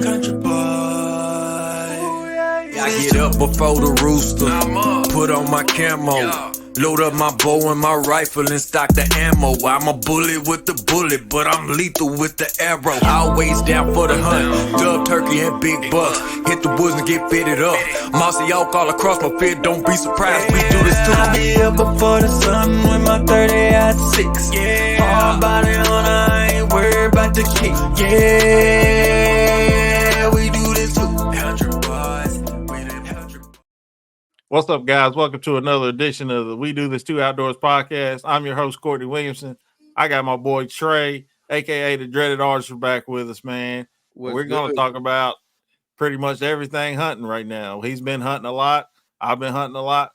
country boy. I get up before the rooster, put on my camo, load up my bow and my rifle and stock the ammo. I'm a bullet with the bullet, but I'm lethal with the arrow. Always down for the hunt, dove turkey and big bucks. Hit the woods and get fitted up. Mossy Oak all across my fit, don't be surprised, we do this too. I be up before the sun with my 30 at 6. Hard body on, I ain't worried about the kick. Yeah, we do this too. What's up, guys? Welcome to another edition of the We Do This Too Outdoors podcast. I'm your host, Courtney Williamson. I got my boy Trey, aka the Dreaded Archer, back with us, man. We're going to talk about pretty much everything hunting right now. He's been hunting a lot. I've been hunting a lot.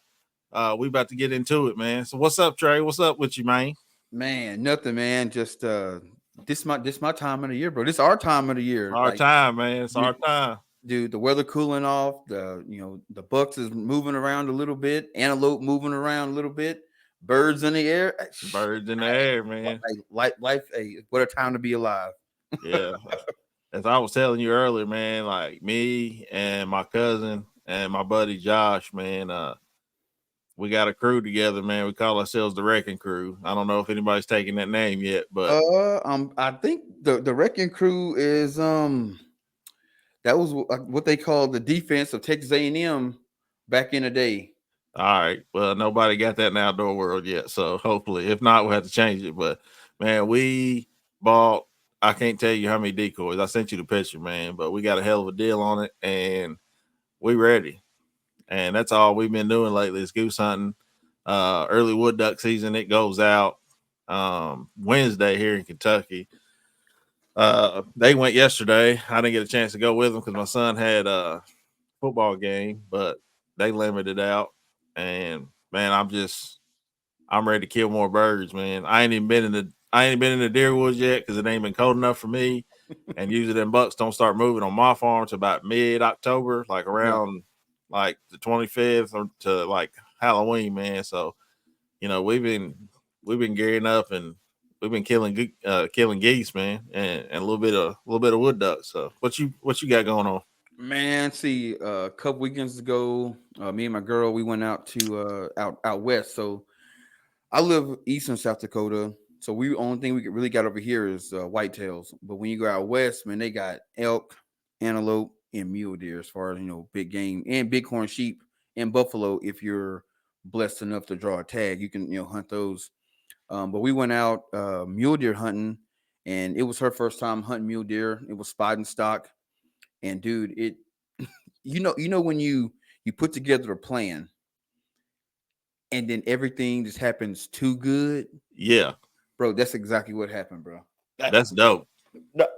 We about to get into it, man. So what's up, Trey? What's up with you, man? Man, nothing, man. Just this my time of the year, bro. This our time of the year. Our time, man. It's our time. Dude, the weather cooling off. The bucks is moving around a little bit. Antelope moving around a little bit. Birds in the air. Birds in the air, man. Life. Hey, what a time to be alive. Yeah. As I was telling you earlier, man, like me and my cousin and my buddy Josh, man, we got a crew together, man. We call ourselves the Wrecking Crew. I don't know if anybody's taking that name yet, but I think the Wrecking Crew is that was what they called the defense of Texas A&M back in the day. All right. Well, nobody got that in the outdoor world yet, so hopefully, if not, we'll have to change it. But man, we bought. I can't tell you how many decoys. I sent you the picture, man, but we got a hell of a deal on it, and we ready. And that's all we've been doing lately is goose hunting. Early wood duck season, it goes out Wednesday here in Kentucky. They went yesterday. I didn't get a chance to go with them because my son had a football game, but they limited out. And man, I'm ready to kill more birds, man. I ain't even been in the deer woods yet because it ain't been cold enough for me. And usually them bucks don't start moving on my farm to about mid-October, like around like the 25th or to like Halloween, man. So, you know, we've been gearing up and we've been killing geese, man, and a little bit of wood ducks. So what you got going on? Man, see, a couple weekends ago, me and my girl, we went out to out west. So I live eastern South Dakota. So only thing we really got over here is whitetails. But when you go out west, man, they got elk, antelope, and mule deer as far as, big game, and bighorn sheep and buffalo. If you're blessed enough to draw a tag, you can, hunt those. But we went out mule deer hunting, and it was her first time hunting mule deer. It was spot and stock. And dude, it, when you put together a plan and then everything just happens too good. Yeah, bro, that's exactly what happened, bro. That's dope.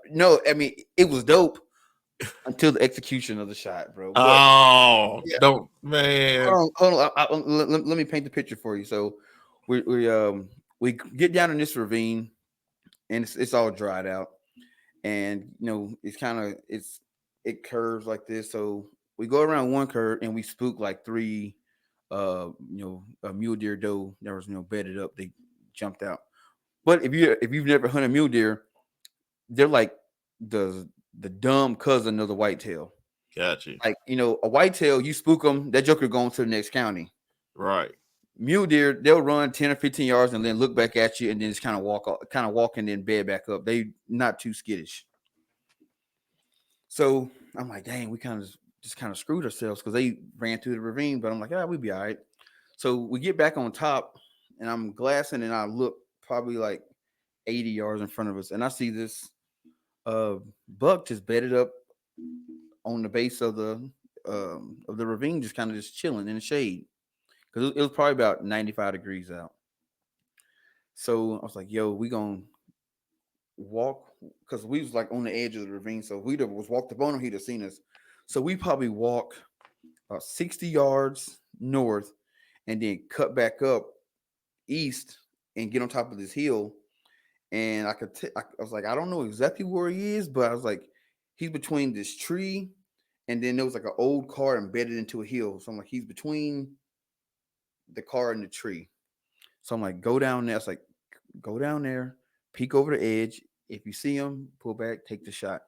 No, I mean, it was dope until the execution of the shot, bro. But, don't, man. Hold on. Let me paint the picture for you. So we get down in this ravine, and it's all dried out, and it's kind of it curves like this. So we go around one curve and we spook like three a mule deer doe that was bedded up. They jumped out. But if you've never hunted mule deer, they're like the dumb cousin of the whitetail. Gotcha. Like, a whitetail, you spook them, that joker going to the next county. Right. Mule deer, they'll run 10 or 15 yards and then look back at you and then just kind of walk and then bed back up. They not too skittish. So I'm like, dang, we kind of screwed ourselves because they ran through the ravine. But I'm like, we'd be all right. So we get back on top, and I'm glassing, and I look probably like 80 yards in front of us, and I see this buck just bedded up on the base of the ravine, just kind of just chilling in the shade because it was probably about 95 degrees out. So I was like, yo, we gonna walk, because we was like on the edge of the ravine. So if we was walked up on him, he'd have seen us. So we probably walk about 60 yards north and then cut back up east and get on top of this hill. And I was like, I don't know exactly where he is, but I was like, he's between this tree, and then there was like an old car embedded into a hill. So I'm like, he's between the car and the tree. So I'm like, go down there. It's like, go down there, peek over the edge. If you see him, pull back, take the shot.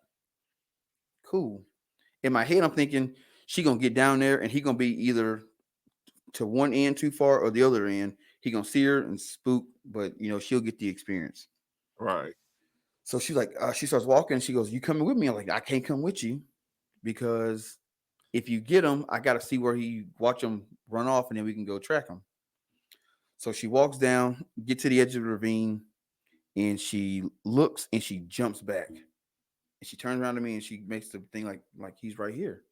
cool. In my head, I'm thinking she gonna get down there and he gonna be either to one end too far or the other end. He gonna see her and spook, but she'll get the experience. Right. So she's like, she starts walking. And she goes, "You coming with me?" I'm like, "I can't come with you because if you get him, I got to see where he watch him run off, and then we can go track him." So she walks down, get to the edge of the ravine, and she looks and she jumps back. And she turns around to me and she makes the thing like he's right here.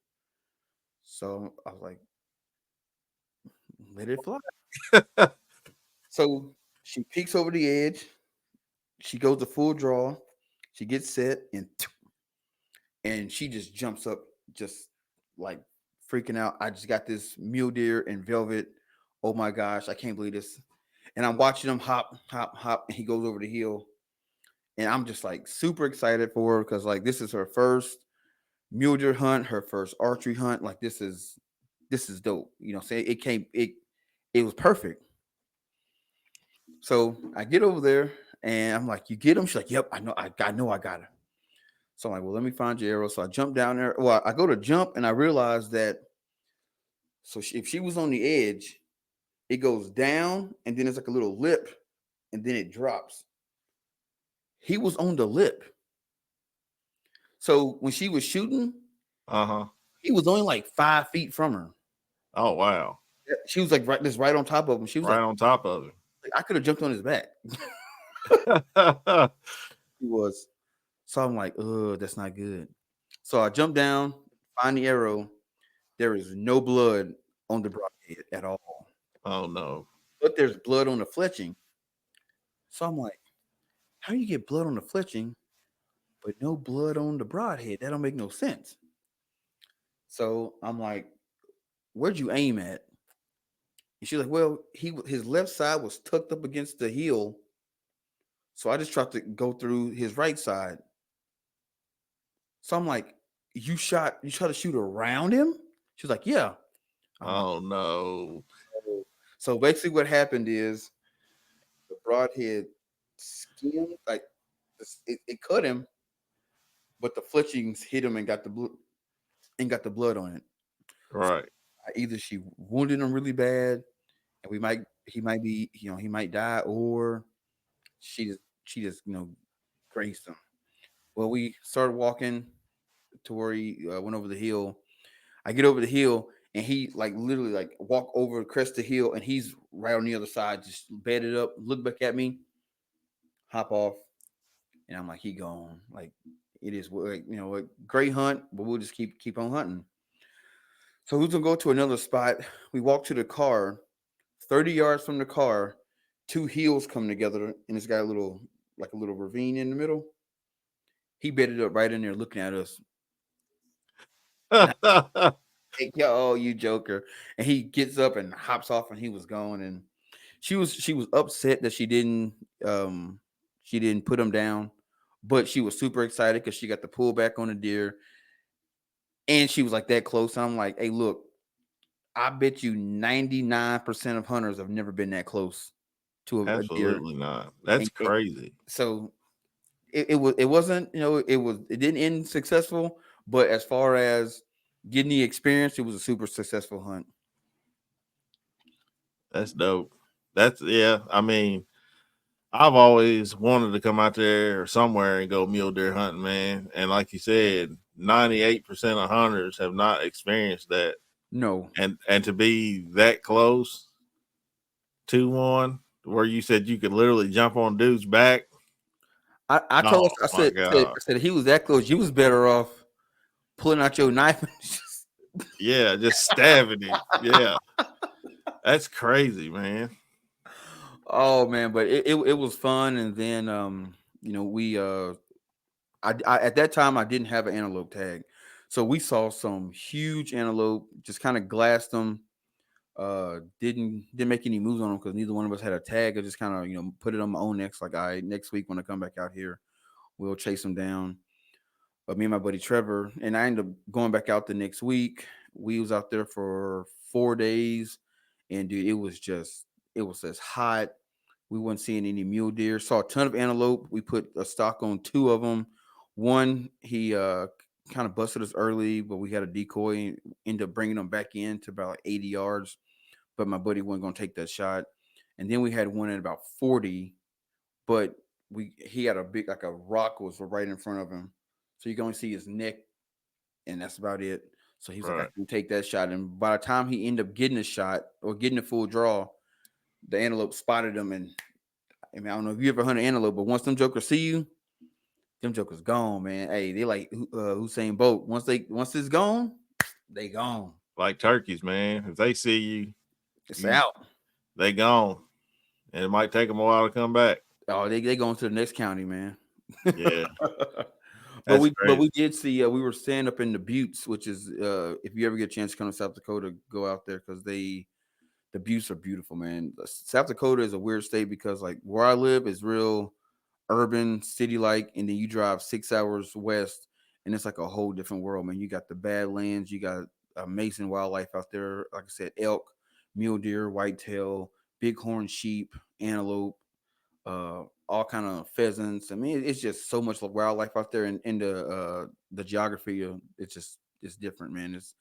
So I was like, let it fly. So she peeks over the edge. She goes to full draw. She gets set and she just jumps up, just like freaking out. I just got this mule deer in velvet. Oh my gosh, I can't believe this. And I'm watching him hop, hop, hop, and he goes over the hill. And I'm just like super excited for her because like this is her first mule deer hunt, her first archery hunt. Like this is dope. Say it was perfect. So I get over there and I'm like, "You get him?" She's like, "Yep, I know, I got her." So I'm like, "Well, let me find your arrow." So I jump down there. Well, I go to jump and I realize that if she was on the edge, it goes down and then it's like a little lip and then it drops. He was on the lip. So when she was shooting, he was only like 5 feet from her. Oh wow. She was like right on top of him. She was Right like on top of it. I could have jumped on his back. He was. So I'm like, that's not good. So I jump down, find the arrow. There is no blood on the broadhead at all. Oh no. But there's blood on the fletching. So I'm like, how do you get blood on the fletching, but no blood on the broadhead? That don't make no sense. So I'm like, where'd you aim at? And she's like, well, his left side was tucked up against the heel. So I just tried to go through his right side. So I'm like, you tried to shoot around him? She was like, yeah. I'm like, Oh no. oh. So basically what happened is the broadhead skimmed, like it cut him, but the fletchings hit him and got the blood on it. Right. Either she wounded him really bad, and he might be, he might die, or she just grazed him. Well, we started walking to where he went over the hill. I get over the hill, and he like literally like walk over crest the hill, and he's right on the other side, just bedded up, look back at me, hop off, and I'm like, he gone. Like it is, like, a great hunt, but we'll just keep on hunting. So who's gonna go to another spot? We walk to the car. 30 yards from the car, two hills come together, and it's got a little ravine in the middle. He bedded up right in there, looking at us. Hey, yo, you joker! And he gets up and hops off, and he was gone. And she was upset that she didn't put him down, but she was super excited because she got the pull back on the deer, and she was like that close. And I'm like, hey, look, I bet you 99% of hunters have never been that close to a deer. Absolutely not. That's crazy. So it wasn't, it didn't end successful, but as far as getting the experience, it was a super successful hunt. That's dope. Yeah. I mean, I've always wanted to come out there or somewhere and go mule deer hunting, man. And like you said, 98% of hunters have not experienced that. No. And to be that close to one where you said you could literally jump on dude's back. I told her, I said he was that close. You was better off pulling out your knife and just stabbing him. Yeah. That's crazy, man. Oh man, but it was fun. And then we I at that time I didn't have an antelope tag. So we saw some huge antelope, just kind of glassed them. Didn't make any moves on them because neither one of us had a tag. I just kind of put it on my own next. Like, all right, next week when I come back out here, we'll chase them down. But me and my buddy Trevor, and I ended up going back out the next week. We was out there for 4 days, and dude, it was just hot. We wasn't seeing any mule deer. Saw a ton of antelope. We put a stock on two of them. One he kind of busted us early, but we had a decoy and ended up bringing them back in to about like 80 yards. But my buddy wasn't going to take that shot. And then we had one at about 40, but he had a big, like a rock was right in front of him. So you can only see his neck, and that's about it. So he was like, I Right. can take that shot. And by the time he ended up getting a shot or getting a full draw, the antelope spotted him. And I mean, I don't know if you ever hunt an antelope, but once them jokers see you, them jokers gone, man. Hey, they like Usain Bolt. Once it's gone, they gone. Like turkeys, man. If they see you, It's out. they gone. And it might take them a while to come back. Oh, they going to the next county, man. Yeah. But we crazy. did see we were staying up in the Buttes, which is if you ever get a chance to come to South Dakota, go out there because the Buttes are beautiful, man. South Dakota is a weird state because like where I live is real urban, city like, and then you drive 6 hours west and it's like a whole different world, man. You got the Badlands, you got amazing wildlife out there. Like I said, elk, mule deer, whitetail, bighorn sheep, antelope, all kind of pheasants. I mean, it's just so much wildlife out there, and in the geography, it's different, man. It's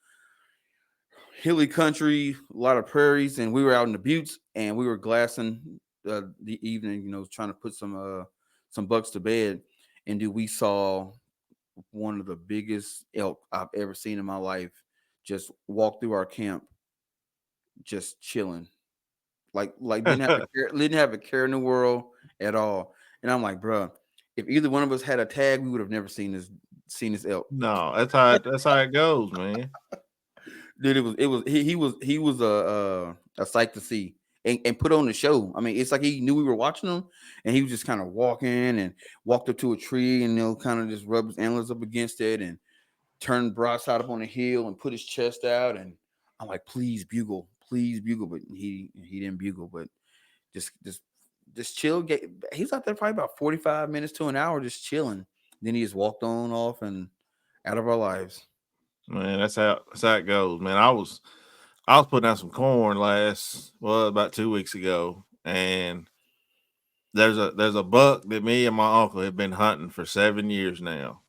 hilly country, a lot of prairies, and we were out in the Buttes, and we were glassing the evening, trying to put some bucks to bed, and dude, we saw one of the biggest elk I've ever seen in my life just walk through our camp, just chilling, like didn't have a care in the world at all. And I'm like, bro, if either one of us had a tag, we would have never seen this elk. No, that's how it goes, man. Dude, he was a sight to see and put on the show. I mean, it's like he knew we were watching him, and he was just kind of walking and walked up to a tree and kind of just rubbed his antlers up against it and turned broadside up on the hill and put his chest out. And I'm like, please bugle, but he didn't bugle, but just chill. He's out there probably about 45 minutes to an hour just chilling. Then he just walked on off and out of our lives. Man, that's how it goes, man. I was putting out some corn about 2 weeks ago, and there's a buck that me and my uncle have been hunting for 7 years now.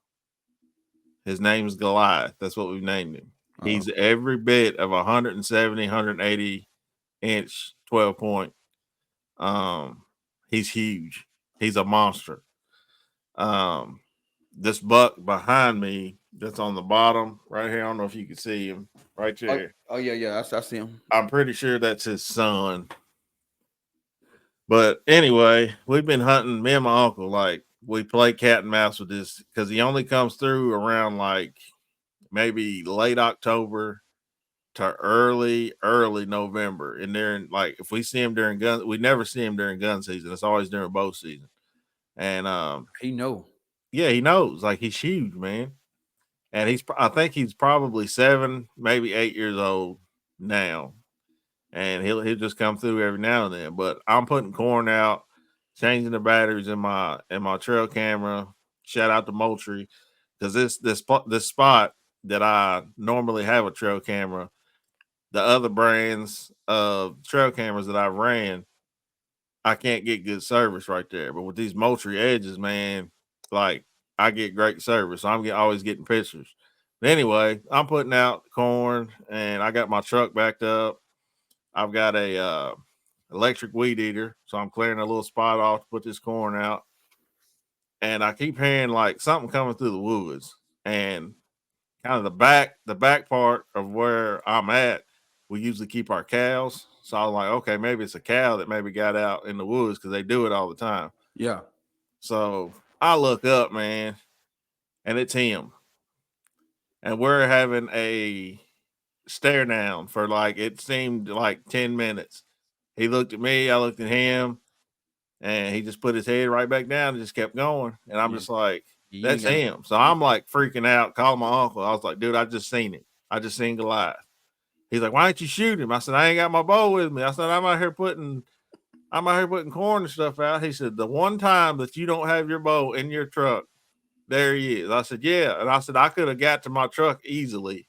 His name's Goliath. That's what we've named him. He's every bit of 170, 180 inch 12 point. He's huge. He's a monster. This buck behind me that's on the bottom right here. I don't know if you can see him right there. Oh yeah. I see him. I'm pretty sure that's his son. But anyway, we've been hunting, me and my uncle, like we play cat and mouse with this because he only comes through around like maybe late October to early November. And during, like, if we see him during we never see him during gun season. It's always during bow season. And he knows. Yeah, he knows. Like, he's huge, man. And I think he's probably 7, maybe 8 years old now. And he'll just come through every now and then. But I'm putting corn out, changing the batteries in my trail camera. Shout out to Moultrie, because this spot that I normally have a trail camera, the other brands of trail cameras that I ran, I can't get good service right there. But with these Moultrie edges, man, like, I get great service. So I'm always getting pictures. But anyway, I'm putting out corn, and I got my truck backed up. I've got a electric weed eater, so I'm clearing a little spot off to put this corn out. And I keep hearing like something coming through the woods, and kind of the back part of where I'm at, we usually keep our cows. So I was like, okay, maybe it's a cow that maybe got out in the woods because they do it all the time. Yeah. So I look up, man, and it's him. And we're having a stare down for like, it seemed like 10 minutes. He looked at me, I looked at him, and he just put his head right back down and just kept going. And I'm just like, that's him. So I'm like freaking out, calling my uncle. I was like, dude, I just seen it. I just seen Goliath. He's like, why didn't you shoot him? I said, I ain't got my bow with me. I said, I'm out here putting corn and stuff out. He said, the one time that you don't have your bow in your truck, there he is. I said, yeah. And I said, I could have got to my truck easily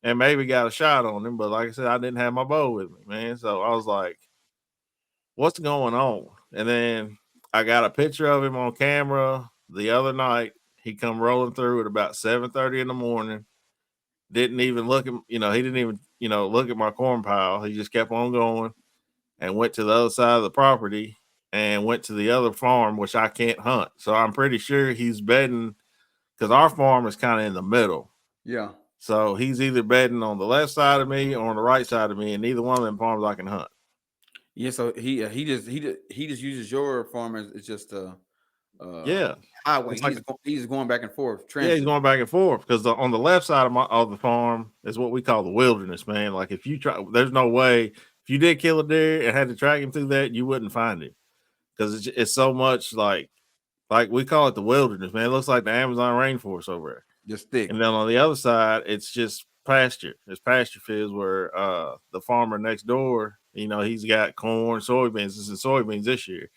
and maybe got a shot on him. But like I said, I didn't have my bow with me, man. So I was like, what's going on? And then I got a picture of him on camera the other night. He come rolling through at about 7:30 in the morning. Didn't even look at, he didn't even, look at my corn pile. He just kept on going and went to the other side of the property and went to the other farm, which I can't hunt. So I'm pretty sure he's bedding because our farm is kind of in the middle. Yeah. So he's either bedding on the left side of me or on the right side of me, and neither one of them farms I can hunt. Yeah. So he just uses your farm as it's just Yeah. highway. It's He's going back and forth. Yeah, he's going back and forth because on the left side of the farm is what we call the wilderness, man. Like if you try, there's no way if you did kill a deer and had to track him through that, you wouldn't find him because it's so much like we call it the wilderness, man. It looks like the Amazon rainforest over there. Just thick. And then on the other side, it's just pasture. It's pasture fields where the farmer next door, he's got corn, soybeans. This is soybeans this year,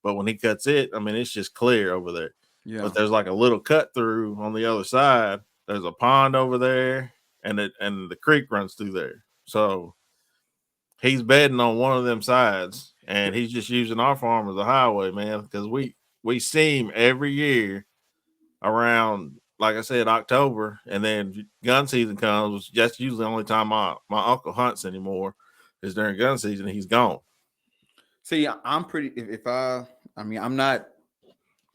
but when he cuts it, I mean, it's just clear over there. Yeah. But there's like a little cut through on the other side. There's a pond over there, and the creek runs through there. So he's bedding on one of them sides, and he's just using our farm as a highway, man. Because we see him every year around, like I said, October, and then gun season comes. That's usually the only time my uncle hunts anymore is during gun season. He's gone. See, I'm pretty. I'm not.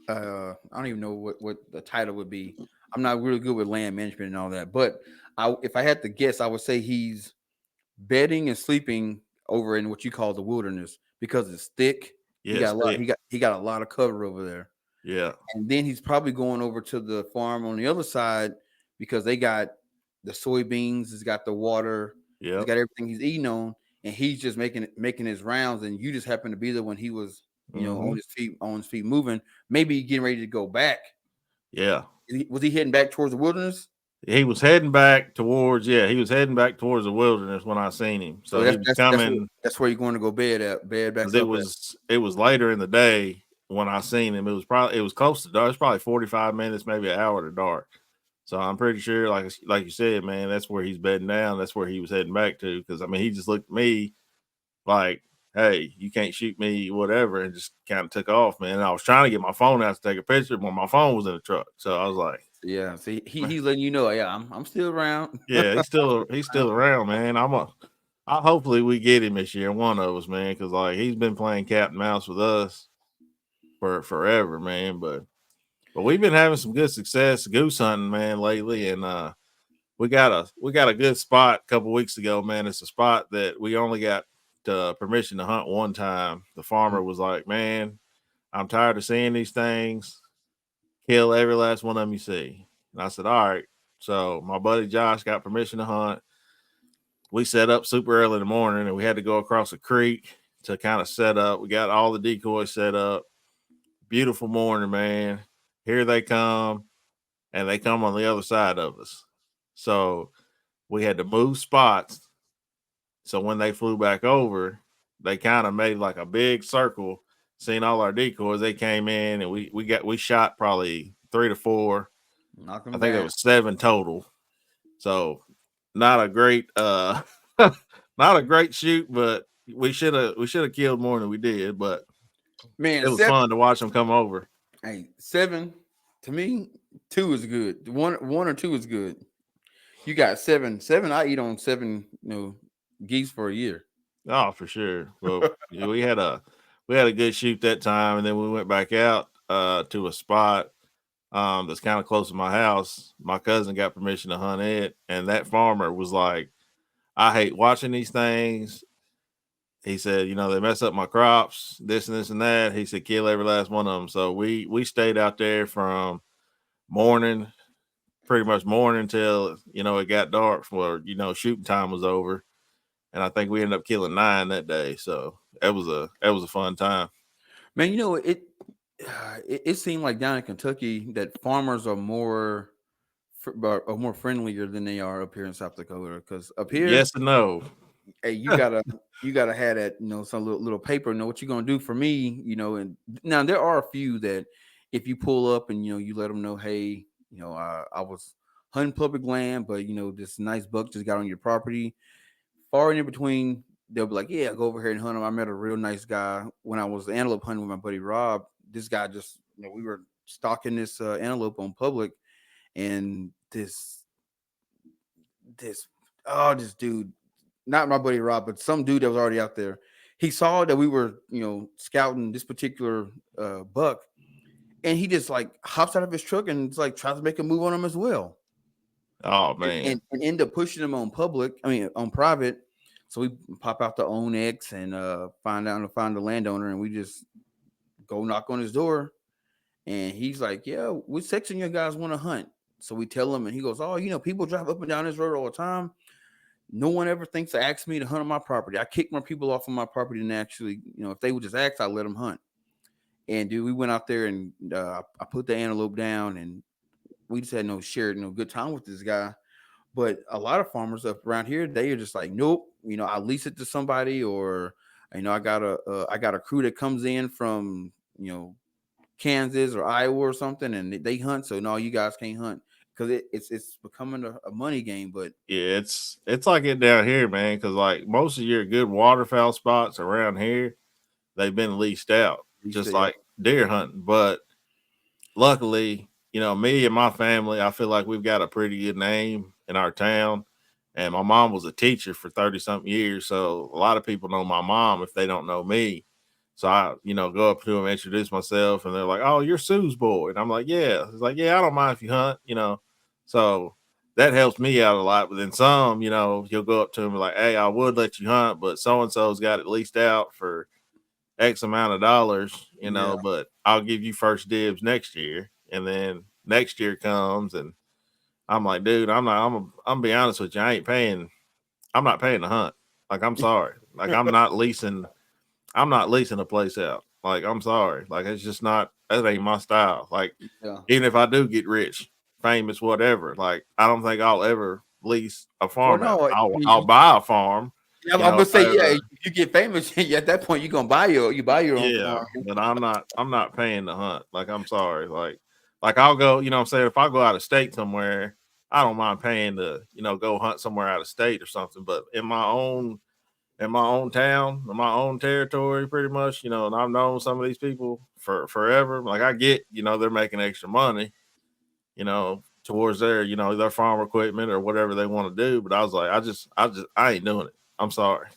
I don't even know what the title would be. I'm not really good with land management and all that. But if I had to guess, I would say he's bedding and sleeping over in what you call the wilderness because it's thick. Yeah, he got a lot of cover over there. Yeah. And then he's probably going over to the farm on the other side because they got the soybeans, it's got the water, it's got everything he's eating on, and he's just making his rounds, and you just happen to be there when he was, on his feet moving, maybe getting ready to go back. Yeah. Was he heading back towards the wilderness? He was heading back towards the wilderness when I seen him. So he was coming. That's where you're going to go bed back. It was later in the day when I seen him. It was close to dark. It's probably 45 minutes, maybe an hour to dark. So I'm pretty sure, like you said, man, that's where he's bedding down. That's where he was heading back to. Because I mean, he just looked at me like, "Hey, you can't shoot me, whatever," and just kind of took off, man. And I was trying to get my phone out to take a picture, but my phone was in the truck. So I was like, "Yeah, see, he's letting you know, yeah, I'm still around." Yeah, he's still around, man. Hopefully we get him this year, one of us, man, because like he's been playing cat and mouse with us for forever, man. But we've been having some good success goose hunting, man, lately, and we got a good spot a couple weeks ago, man. It's a spot that we only got permission to hunt one time. The farmer was like, "Man, I'm tired of seeing these things. Kill every last one of them you see." And I said, "All right." So my buddy Josh got permission to hunt. We set up super early in the morning, and we had to go across a creek to kind of set up. We got all the decoys set up. Beautiful morning, man. Here they come, and they come on the other side of us. So we had to move spots. So when they flew back over, they kind of made like a big circle, seeing all our decoys. They came in, and we shot probably 3 to 4. I think it was 7 total. So not a great not a great shoot, but we should have killed more than we did. But man, it was fun to watch them come over. Hey, 7 to me, 2 is good. One or 2 is good. You got 7. I eat on 7, geese for a year. Oh, for sure. Well, we had a good shoot that time, and then we went back out to a spot that's kind of close to my house. My cousin got permission to hunt it, and that farmer was like, "I hate watching these things." He said, "They mess up my crops, this and this and that." He said, "Kill every last one of them." So we stayed out there from pretty much morning till it got dark. For shooting time was over, and I think we ended up killing 9 that day. So that was a fun time. Man, it seemed like down in Kentucky that farmers are more friendlier than they are up here in South Dakota. Because up here, yes and no. Hey, you gotta have that, some little paper, know what you're gonna do for me, and now there are a few that if you pull up and you let them know, hey, I was hunting public land, but this nice buck just got on your property. Far and in between, they'll be like, yeah, go over here and hunt him. I met a real nice guy when I was antelope hunting with my buddy Rob. This guy just, we were stalking this antelope on public, and this dude, not my buddy Rob, but some dude that was already out there. He saw that we were, scouting this particular buck, and he just like hops out of his truck and like tries to make a move on him as well. Oh and, man. and end up pushing him on on private. So we pop out the own X and find the landowner, and we just go knock on his door, and he's like, "Yeah, which section you guys want to hunt?" So we tell him, and he goes, "Oh, people drive up and down this road all the time. No one ever thinks to ask me to hunt on my property. I kick more people off on my property than actually, if they would just ask, I let them hunt." And dude, we went out there, and I put the antelope down, and we just had good time with this guy. But a lot of farmers up around here, they are just like, nope, I lease it to somebody, or I got a crew that comes in from Kansas or Iowa or something, and they hunt. So no, you guys can't hunt, because it's becoming a money game. But yeah, it's like it down here, man. Because like most of your good waterfowl spots around here, they've been leased out, just like deer hunting. But luckily, me and my family, I feel like we've got a pretty good name in our town. And my mom was a teacher for 30 something years. So a lot of people know my mom if they don't know me. So I, go up to them, introduce myself, and they're like, "Oh, you're Sue's boy." And I'm like, "Yeah." It's like, "Yeah, I don't mind if you hunt," So that helps me out a lot. But then some, you'll go up to them like, "Hey, I would let you hunt, but so-and-so's got it leased out for X amount of dollars, but I'll give you first dibs next year." And then next year comes, and I'm like, "Dude, I'm gonna be honest with you. I'm not paying to hunt. Like, I'm sorry. Like, I'm not leasing a place out. Like, I'm sorry. Like, it's just not, that ain't my style. Like, even if I do get rich, famous, whatever, like, I don't think I'll ever lease a farm out. I'll buy a farm." Yeah, I'm gonna say, if you get famous, at that point you're gonna buy your own farm. But I'm not paying to hunt. Like, I'm sorry. Like I'll go, I'm saying, if I go out of state somewhere, I don't mind paying to, go hunt somewhere out of state or something. But in my own town, in my own territory, pretty much, and I've known some of these people for forever. Like, I get, they're making extra money, towards their farm equipment or whatever they want to do. But I was like, I ain't doing it. I'm sorry.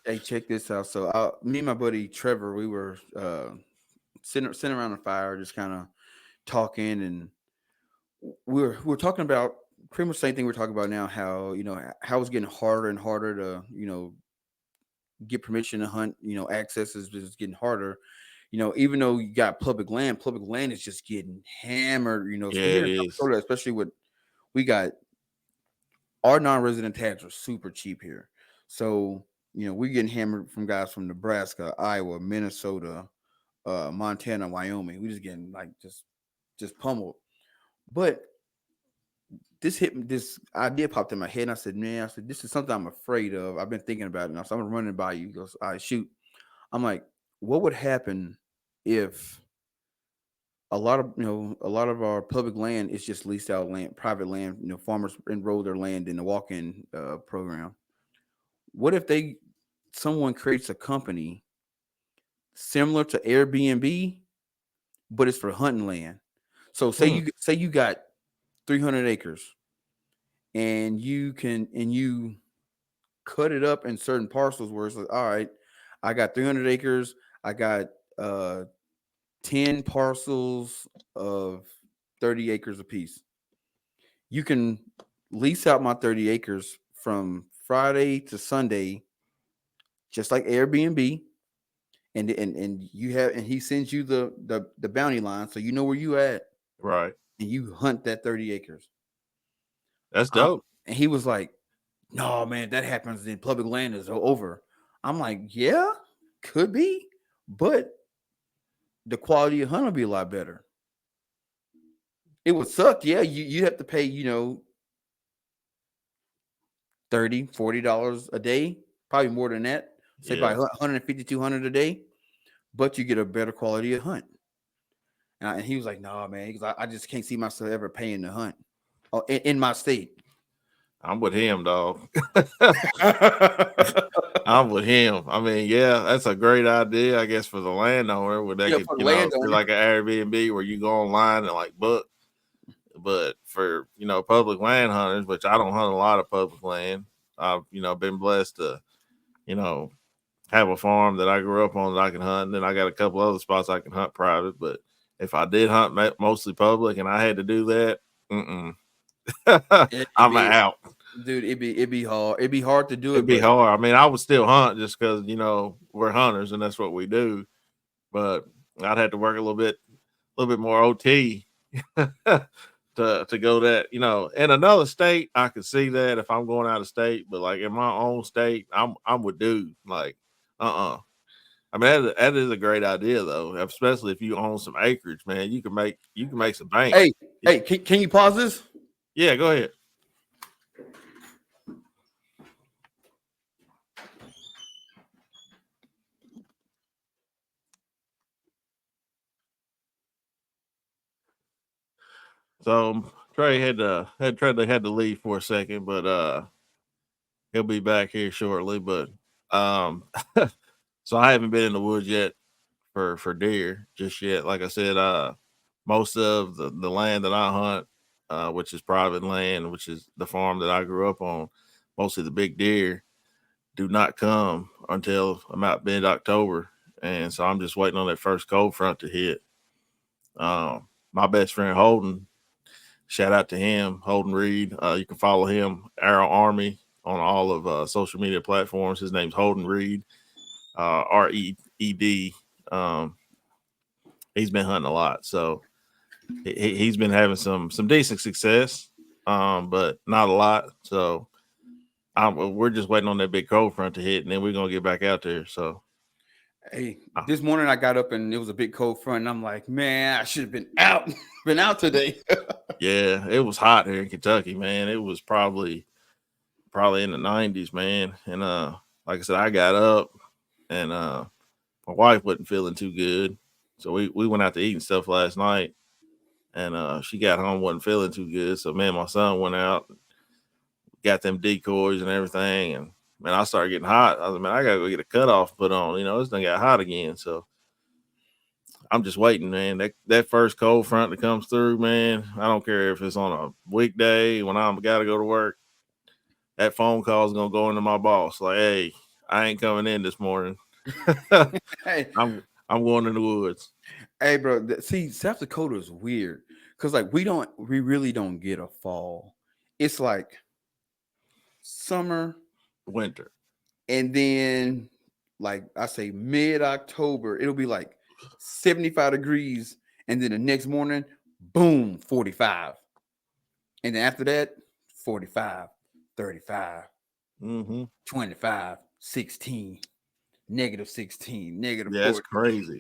Hey, check this out. So me and my buddy Trevor, we were sitting around the fire, just kind of talking, and we're talking about pretty much the same thing we're talking about now. How how it's getting harder and harder to get permission to hunt. Access is just getting harder. Even though you got public land is just getting hammered. Yeah, Here it in South is. Florida, especially with we got our non-resident tags are super cheap here. So, we're getting hammered from guys from Nebraska, Iowa, Minnesota, Montana, Wyoming. We just getting like just pummeled. But this idea popped in my head, and I said, "Man," "this is something I'm afraid of. I've been thinking about it now, so I'm running by you." He goes, "All right, shoot." I'm like, "What would happen if a lot of our public land is just leased out land, private land? Farmers enroll their land in the walk-in program. What if someone creates a company similar to Airbnb, but it's for hunting land? So say you got 300 acres, and you cut it up in certain parcels where it's like, all right, I got 300 acres, I got 10 parcels of 30 acres apiece. You can lease out my 30 acres from Friday to Sunday, just like Airbnb." And he sends you the bounty line, so you know where you at, Right. and you hunt that 30 acres. That's dope. And he was like, "No, man, that happens in public land is over." I'm like, "Yeah, could be, but the quality of hunt will be a lot better." It would suck. Yeah, you have to pay, $30-$40 a day, probably more than that. Say by 150-200 a day, but you get a better quality of hunt. And he was like, "No, man," because I just can't see myself ever paying to hunt in my state. I'm with him, dog. I'm with him. I mean, yeah, that's a great idea, I guess, for the landowner where they could, for the do landowner. like an Airbnb where you go online and like book. But for public land hunters, which I don't hunt a lot of public land, I've been blessed to have a farm that I grew up on that I can hunt, and then I got a couple other spots I can hunt private. But if I did hunt mostly public and I had to do that, I'm out. Dude, it'd be hard. It'd be hard to do it. It'd be hard. I mean, I would still hunt just because we're hunters and that's what we do. But I'd have to work a little bit more OT to go that. In another state, I could see that if I'm going out of state. But like in my own state, I'm with dude. Like, I mean, that is a great idea though, especially if you own some acreage, man. You can make some bank. Hey, can you pause this? Yeah, go ahead. So Trey had to leave for a second, but he'll be back here shortly. But so I haven't been in the woods yet for deer just yet. Like I said, most of the land that I hunt, which is private land, which is the farm that I grew up on, mostly the big deer do not come until about mid-October. And so I'm just waiting on that first cold front to hit. My best friend Holden, shout out to him, Holden Reed. You can follow him, Arrow Army, on all of social media platforms. His name's Holden Reed, REED. He's been hunting a lot, so he's been having some decent success, but not a lot. So we're just waiting on that big cold front to hit, and then we're gonna get back out there. So, hey, this morning I got up and it was a big cold front, and I'm like, man, I should have been out today. Yeah, it was hot here in Kentucky, man. It was probably in the 90s, man. And like I said, I got up, and my wife wasn't feeling too good, so we went out to eat and stuff last night, and she got home, wasn't feeling too good. So me and my son went out, got them decoys and everything, and man, I started getting hot. I was like, man, I gotta go get a cutoff put on. This thing got hot again. So I'm just waiting, man. That first cold front that comes through, man. I don't care if it's on a weekday when I'm gotta go to work. That phone call is gonna go into my boss. Like, hey, I ain't coming in this morning. Hey, I'm going in the woods. Hey, bro. See, South Dakota is weird because like we really don't get a fall. It's like summer, Winter, and then like I say mid-October, it'll be like 75 degrees, and then the next morning, boom, 45. And then after that, 45, 35, 25, 16, negative 16, negative 40. That's crazy.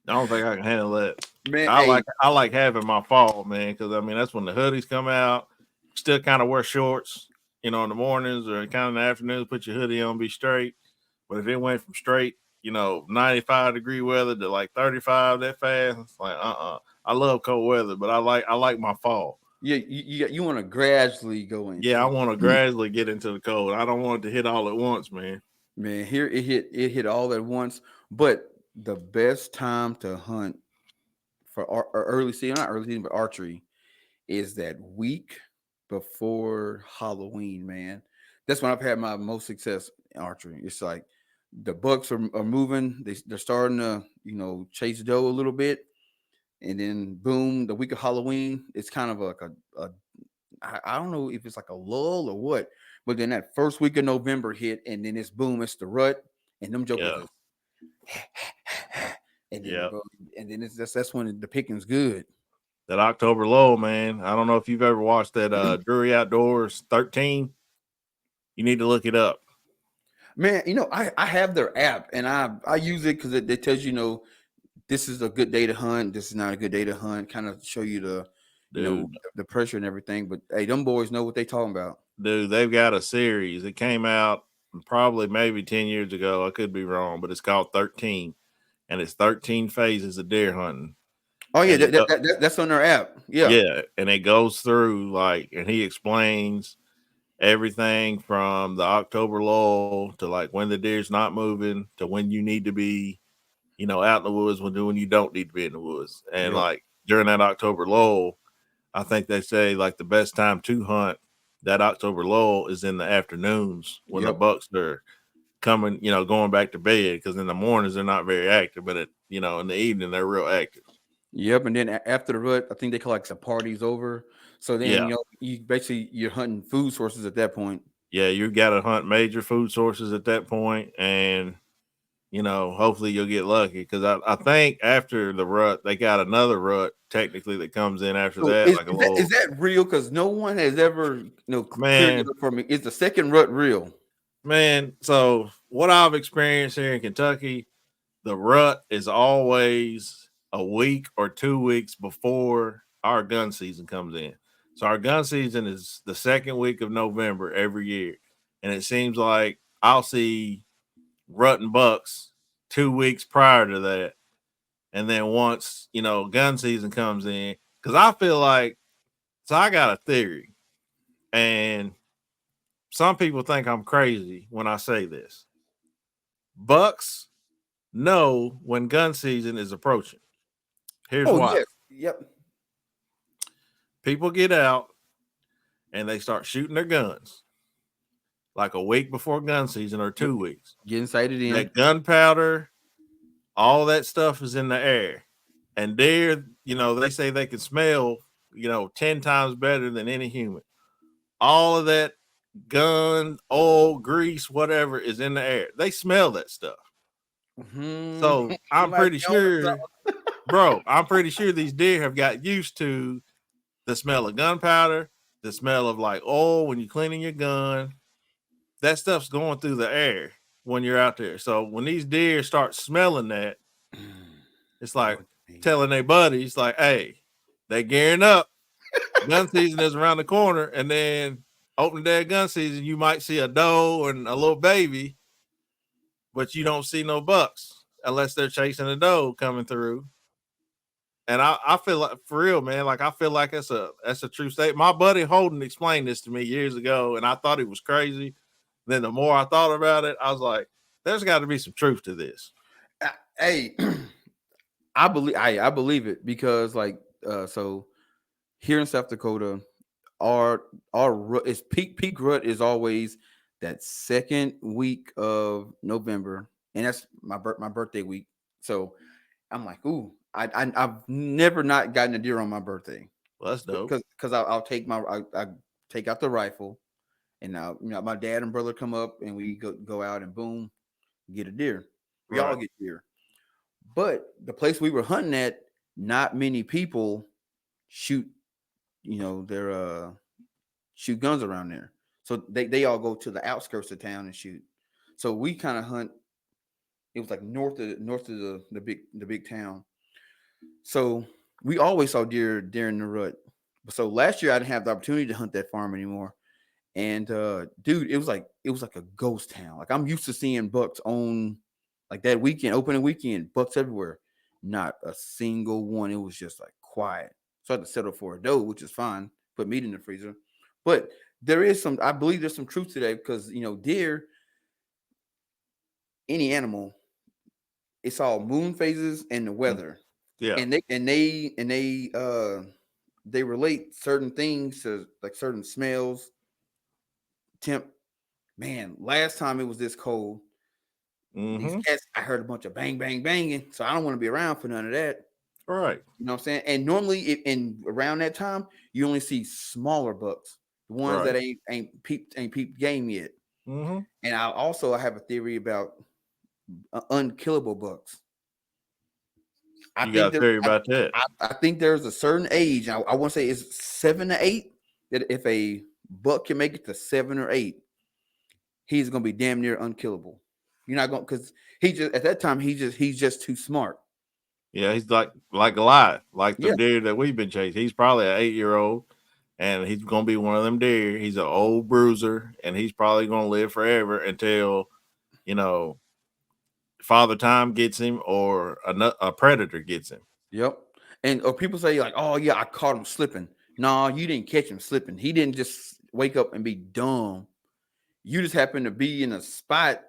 I don't think I can handle that. Man, I like having my fall, man, because I mean that's when the hoodies come out. Still kind of wear shorts, in the mornings or kind of in the afternoons. Put your hoodie on, be straight. But if it went from straight, 95-degree weather to like 35 that fast, it's like I love cold weather, but I like my fall. Yeah, you want to gradually go in. Yeah, I want to gradually get into the cold. I don't want it to hit all at once, man. Man, here it hit all at once. But the best time to hunt for early season, not early season, but archery, is that week before Halloween, man. That's when I've had my most success in archery. It's like the bucks are moving. They're starting to, chase doe a little bit. And then boom, the week of Halloween, it's kind of like I don't know if it's like a lull or what, but then that first week of November hit, and then it's boom, it's the rut, and them jokers, and then that's when the picking's good. That October lull, man. I don't know if you've ever watched that Drury Outdoors 13. You need to look it up, man. I have their app, and I use it because it tells this is a good day to hunt. This is not a good day to hunt. Kind of show you the pressure and everything. But hey, them boys know what they talking about. Dude, they've got a series. It came out probably maybe 10 years ago. I could be wrong, but it's called 13, and it's 13 phases of deer hunting. Oh yeah, that's on their app. Yeah. Yeah, and it goes through like, and he explains everything from the October lull to like when the deer's not moving to when you need to be, out in the woods when you don't need to be in the woods. And Yep. like during that October lull, I think they say like the best time to hunt that October lull is in the afternoons when the Yep. bucks are coming, going back to bed, because in the mornings they're not very active, but in the evening they're real active. Yep. And then after the rut, I think they call like some parties over. So then Yeah. you're hunting food sources at that point. Yeah, you got to hunt major food sources at that point, and hopefully you'll get lucky, because I think after the rut they got another rut technically that comes in after So that, like a little is that real? Because no one has ever cleared it man. up for me. Is the second rut real? Man, so what I've experienced here in Kentucky, the rut is always a week or 2 weeks before our gun season comes in. So our gun season is the second week of November every year. And it seems like I'll see rut and bucks 2 weeks prior to that. And then once, gun season comes in, because I feel like, so I got a theory. And some people think I'm crazy when I say this. Bucks know when gun season is approaching. Here's Oh why. yes. Yep. People get out and they start shooting their guns like a week before gun season or 2 weeks. Getting sighted in. That gunpowder, all that stuff is in the air. And deer, they say they can smell, 10 times better than any human. All of that gun, oil, grease, whatever is in the air. They smell that stuff. So I'm pretty sure, bro, I'm pretty sure these deer have got used to the smell of gunpowder, the smell of like oil when you're cleaning your gun. That stuff's going through the air when you're out there. So when these deer start smelling that, it's like telling their buddies, like, hey, they gearing up. Gun season is around the corner. And then opening day of gun season, you might see a doe and a little baby, but you don't see no bucks unless they're chasing a doe coming through. And I feel like, for real, man, like I feel like that's a true state. My buddy Holden explained this to me years ago, and I thought it was crazy. Then the more I thought about it, I was like, there's got to be some truth to this. Hey, I believe it, because so here in South Dakota, our rut is peak rut is always that second week of November, and that's my birthday week. So I'm like, ooh, I've never not gotten a deer on my birthday. Well, that's dope. Because I'll take I take out the rifle, and now my dad and brother come up, and we go out and boom, get a deer. We all get deer. But the place we were hunting at, not many people shoot, their shoot guns around there. So they all go to the outskirts of town and shoot. So we kind of hunt. It was like north of the big town. So we always saw deer during the rut. So last year I didn't have the opportunity to hunt that farm anymore. And dude, it was like a ghost town. Like I'm used to seeing bucks on like that weekend, opening weekend, bucks everywhere. Not a single one. It was just like quiet. So I had to settle for a doe, which is fine. Put meat in the freezer. But I believe there's some truth to that, because deer, any animal, it's all moon phases and the weather. Yeah. And they relate certain things to like certain smells, temp. Man, last time it was this cold. These cats, I heard a bunch of bang, bang, banging. So I don't want to be around for none of that. All right. You know what I'm saying? And normally, around that time, you only see smaller bucks, the ones that ain't peeped game yet. And I have a theory about unkillable bucks. You got a theory about that? I think there's a certain age. I want to say it's 7 to 8. That if a buck can make it to 7 or 8, he's gonna be damn near unkillable. You're not going, because at that time he's just too smart. Yeah, he's like Goliath, like the deer that we've been chasing. He's probably an 8-year-old, and he's gonna be one of them deer. He's an old bruiser, and he's probably gonna live forever until Father Time gets him or a predator gets him. Yep. or people say like, oh yeah, I caught him slipping. No, you didn't catch him slipping. He didn't just wake up and be dumb. You just happened to be in a spot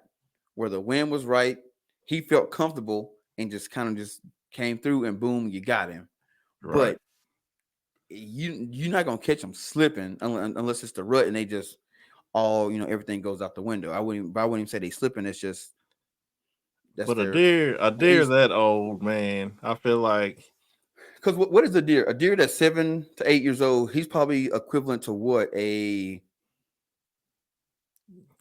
where the wind was right. He felt comfortable and just kind of just came through and boom, you got him. Right. But you're not gonna catch him slipping unless it's the rut and they just all everything goes out the window. I wouldn't even say they slipping. It's just But a their deer that old, man, I feel like, because what is a deer? A deer that's 7 to 8 years old, he's probably equivalent to what, a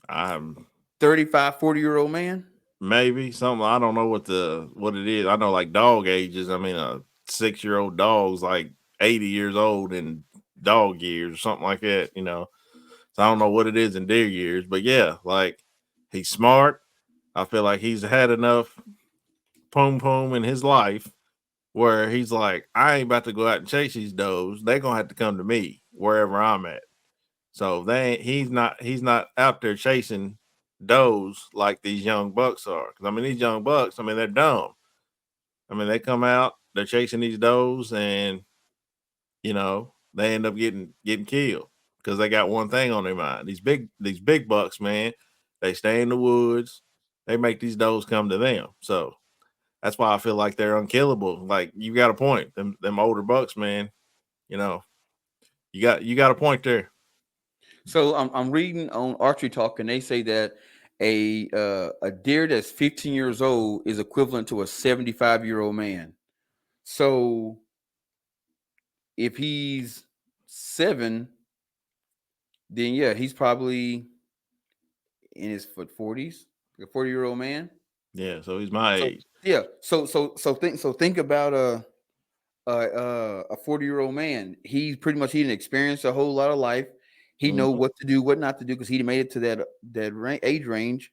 I'm 35, 40-year-old man? maybe something. I don't know what it is. I know like dog ages. I mean, a 6-year-old dog's like 80 years old in dog years or something like that. So I don't know what it is in deer years, but yeah, like he's smart. I feel like he's had enough poom in his life where he's like, I ain't about to go out and chase these does. They're gonna have to come to me wherever I'm at. So he's not out there chasing does like these young bucks are. Because I mean, these young bucks, I mean, they're dumb. I mean, they come out, they're chasing these does, and they end up getting killed because they got one thing on their mind. These big bucks, man, they stay in the woods. They make these does come to them. So that's why I feel like they're unkillable. Like, you got a point. Them older bucks, man, you got a point there. So I'm reading on Archery Talk, and they say that a deer that's 15 years old is equivalent to a 75-year-old man. So if he's 7, then yeah, he's probably in his 40s, like a 40-year-old man. Yeah, so he's my age. Yeah. So think about a 40-year-old man. He didn't experience a whole lot of life. He know what to do, what not to do, because he made it to that age range.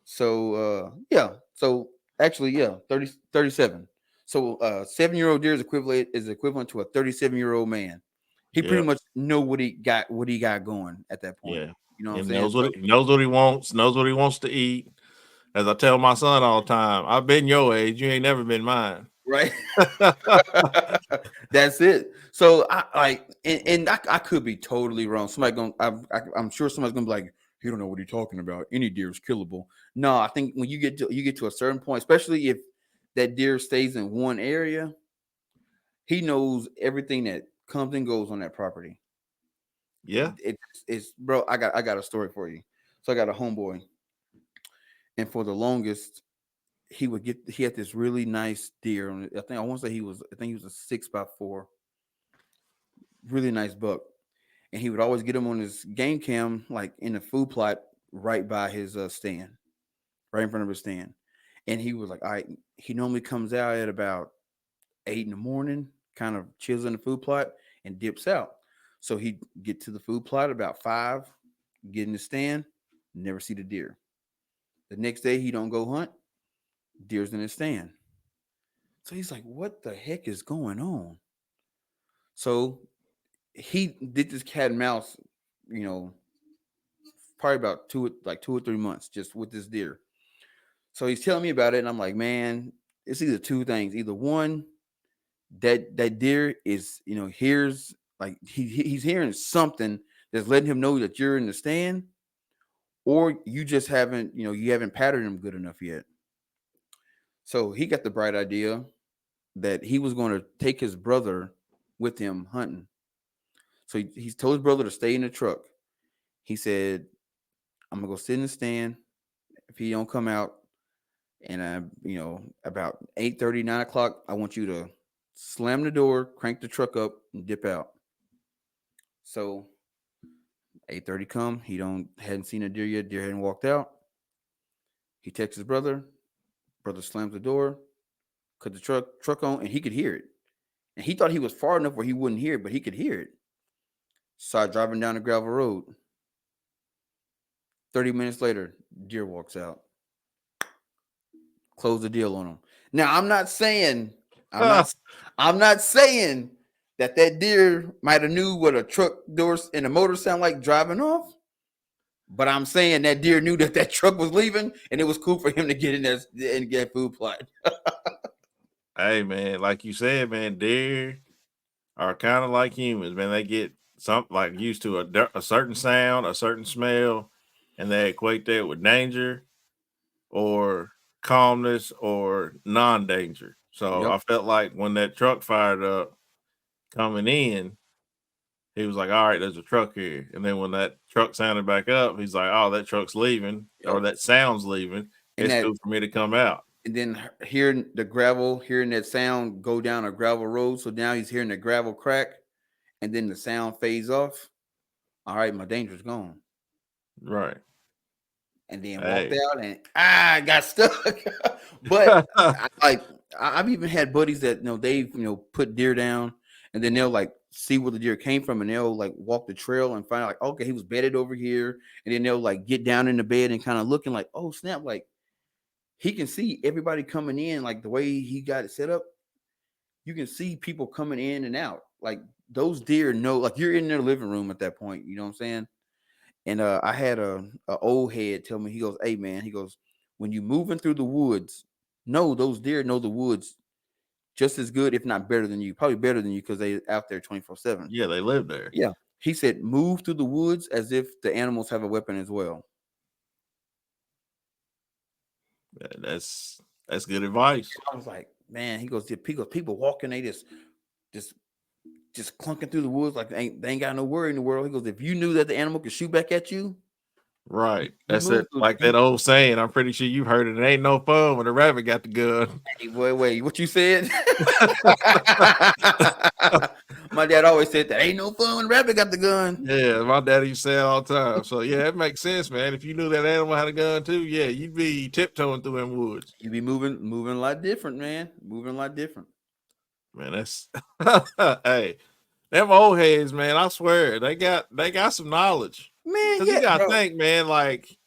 So yeah. So actually, yeah, 37. So 7-year-old deer is equivalent to a 37-year-old man. He pretty much know what he got going at that point. Yeah. You know what I'm And saying? knows what he wants to eat. As I tell my son all the time, I've been your age, you ain't never been mine. Right. That's it. So I could be totally wrong. I'm sure somebody's gonna be like, you don't know what you're talking about. Any deer is killable. No, I think when you get to a certain point, especially if that deer stays in one area, he knows everything that comes and goes on that property. Yeah. It's bro, I got a story for you. So I got a homeboy, and for the longest, he had this really nice deer. I think he was a 6x4, really nice buck. And he would always get him on his game cam, like in the food plot right by his stand, right in front of his stand. And he was like, all right, he normally comes out at about 8 in the morning, kind of chills in the food plot and dips out. So he'd get to the food plot about 5, get in the stand, never see the deer. The next day he don't go hunt, deer's in his stand. So he's like, what the heck is going on? So he did this cat and mouse, probably about 2 or 3 months just with this deer. So he's telling me about it, and I'm like, man, it's either two things. Either one, that deer is, hears, like he's hearing something that's letting him know that you're in the stand, or you just haven't, you haven't patterned him good enough yet. So he got the bright idea that he was going to take his brother with him hunting. So he's told his brother to stay in the truck. He said, I'm gonna go sit in the stand. If he don't come out, and about 8:30, 9 o'clock, I want you to slam the door, crank the truck up, and dip out. So 8:30 come, he hadn't seen a deer yet. Deer hadn't walked out. He texts his brother. Brother slams the door, cut the truck on, and he could hear it. And he thought he was far enough where he wouldn't hear it, but he could hear it. Started driving down the gravel road. 30 minutes later, deer walks out. Close the deal on him. Now, I'm not saying that deer might have knew what a truck doors and a motor sound like driving off, but I'm saying that deer knew that truck was leaving, and it was cool for him to get in there and get food plot. Hey, man, like you said, man, deer are kind of like humans, man. They get something like used to a certain sound, a certain smell, and they equate that with danger or calmness or non-danger. So Yep. I felt like when that truck fired up coming in, he was like, "All right, there's a truck here." And then when that truck sounded back up, he's like, "Oh, that truck's leaving, or Yep. that sound's leaving. And It's that, cool for me to come out." and then hearing the gravel, hearing that sound go down a gravel road. So now he's hearing the gravel crack, and then the sound fades off. All right, my danger's gone. Right. And then walked Hey. out and got stuck. But I've even had buddies that they've put deer down, and then they'll like see where the deer came from, and they'll like walk the trail and find like, okay, he was bedded over here, and then they'll like get down in the bed and kind of looking like, oh snap, like he can see everybody coming in, like the way he got it set up. You can see people coming in and out. Like those deer know, like you're in their living room at that point. You know what I'm saying? And I had a old head tell me, he goes, "Hey man," he goes, "when you moving through the woods, no, those deer know the woods just as good, if not better than you, probably better than you because they out there 24/7." Yeah, they live there. Yeah, he said, "Move through the woods as if the animals have a weapon as well." That's good advice. I was like, man, he goes, people walking, they just just clunking through the woods like they ain't got no worry in the world. He goes, if you knew that the animal could shoot back at you, Right. you That's move it. through. Like that old saying, I'm pretty sure you've heard it. It ain't no fun when the rabbit got the gun. Hey, wait, what you said? My dad always said that ain't no fun when rabbit got the gun. Yeah, my daddy used to say it all the time. So yeah, it makes sense, man. If you knew that animal had a gun too, yeah, you'd be tiptoeing through them woods. You be moving a lot different, man. Moving a lot different. Man, that's hey, them old heads, man. I swear they got some knowledge. Man, Cause you yeah, gotta bro. think, man, like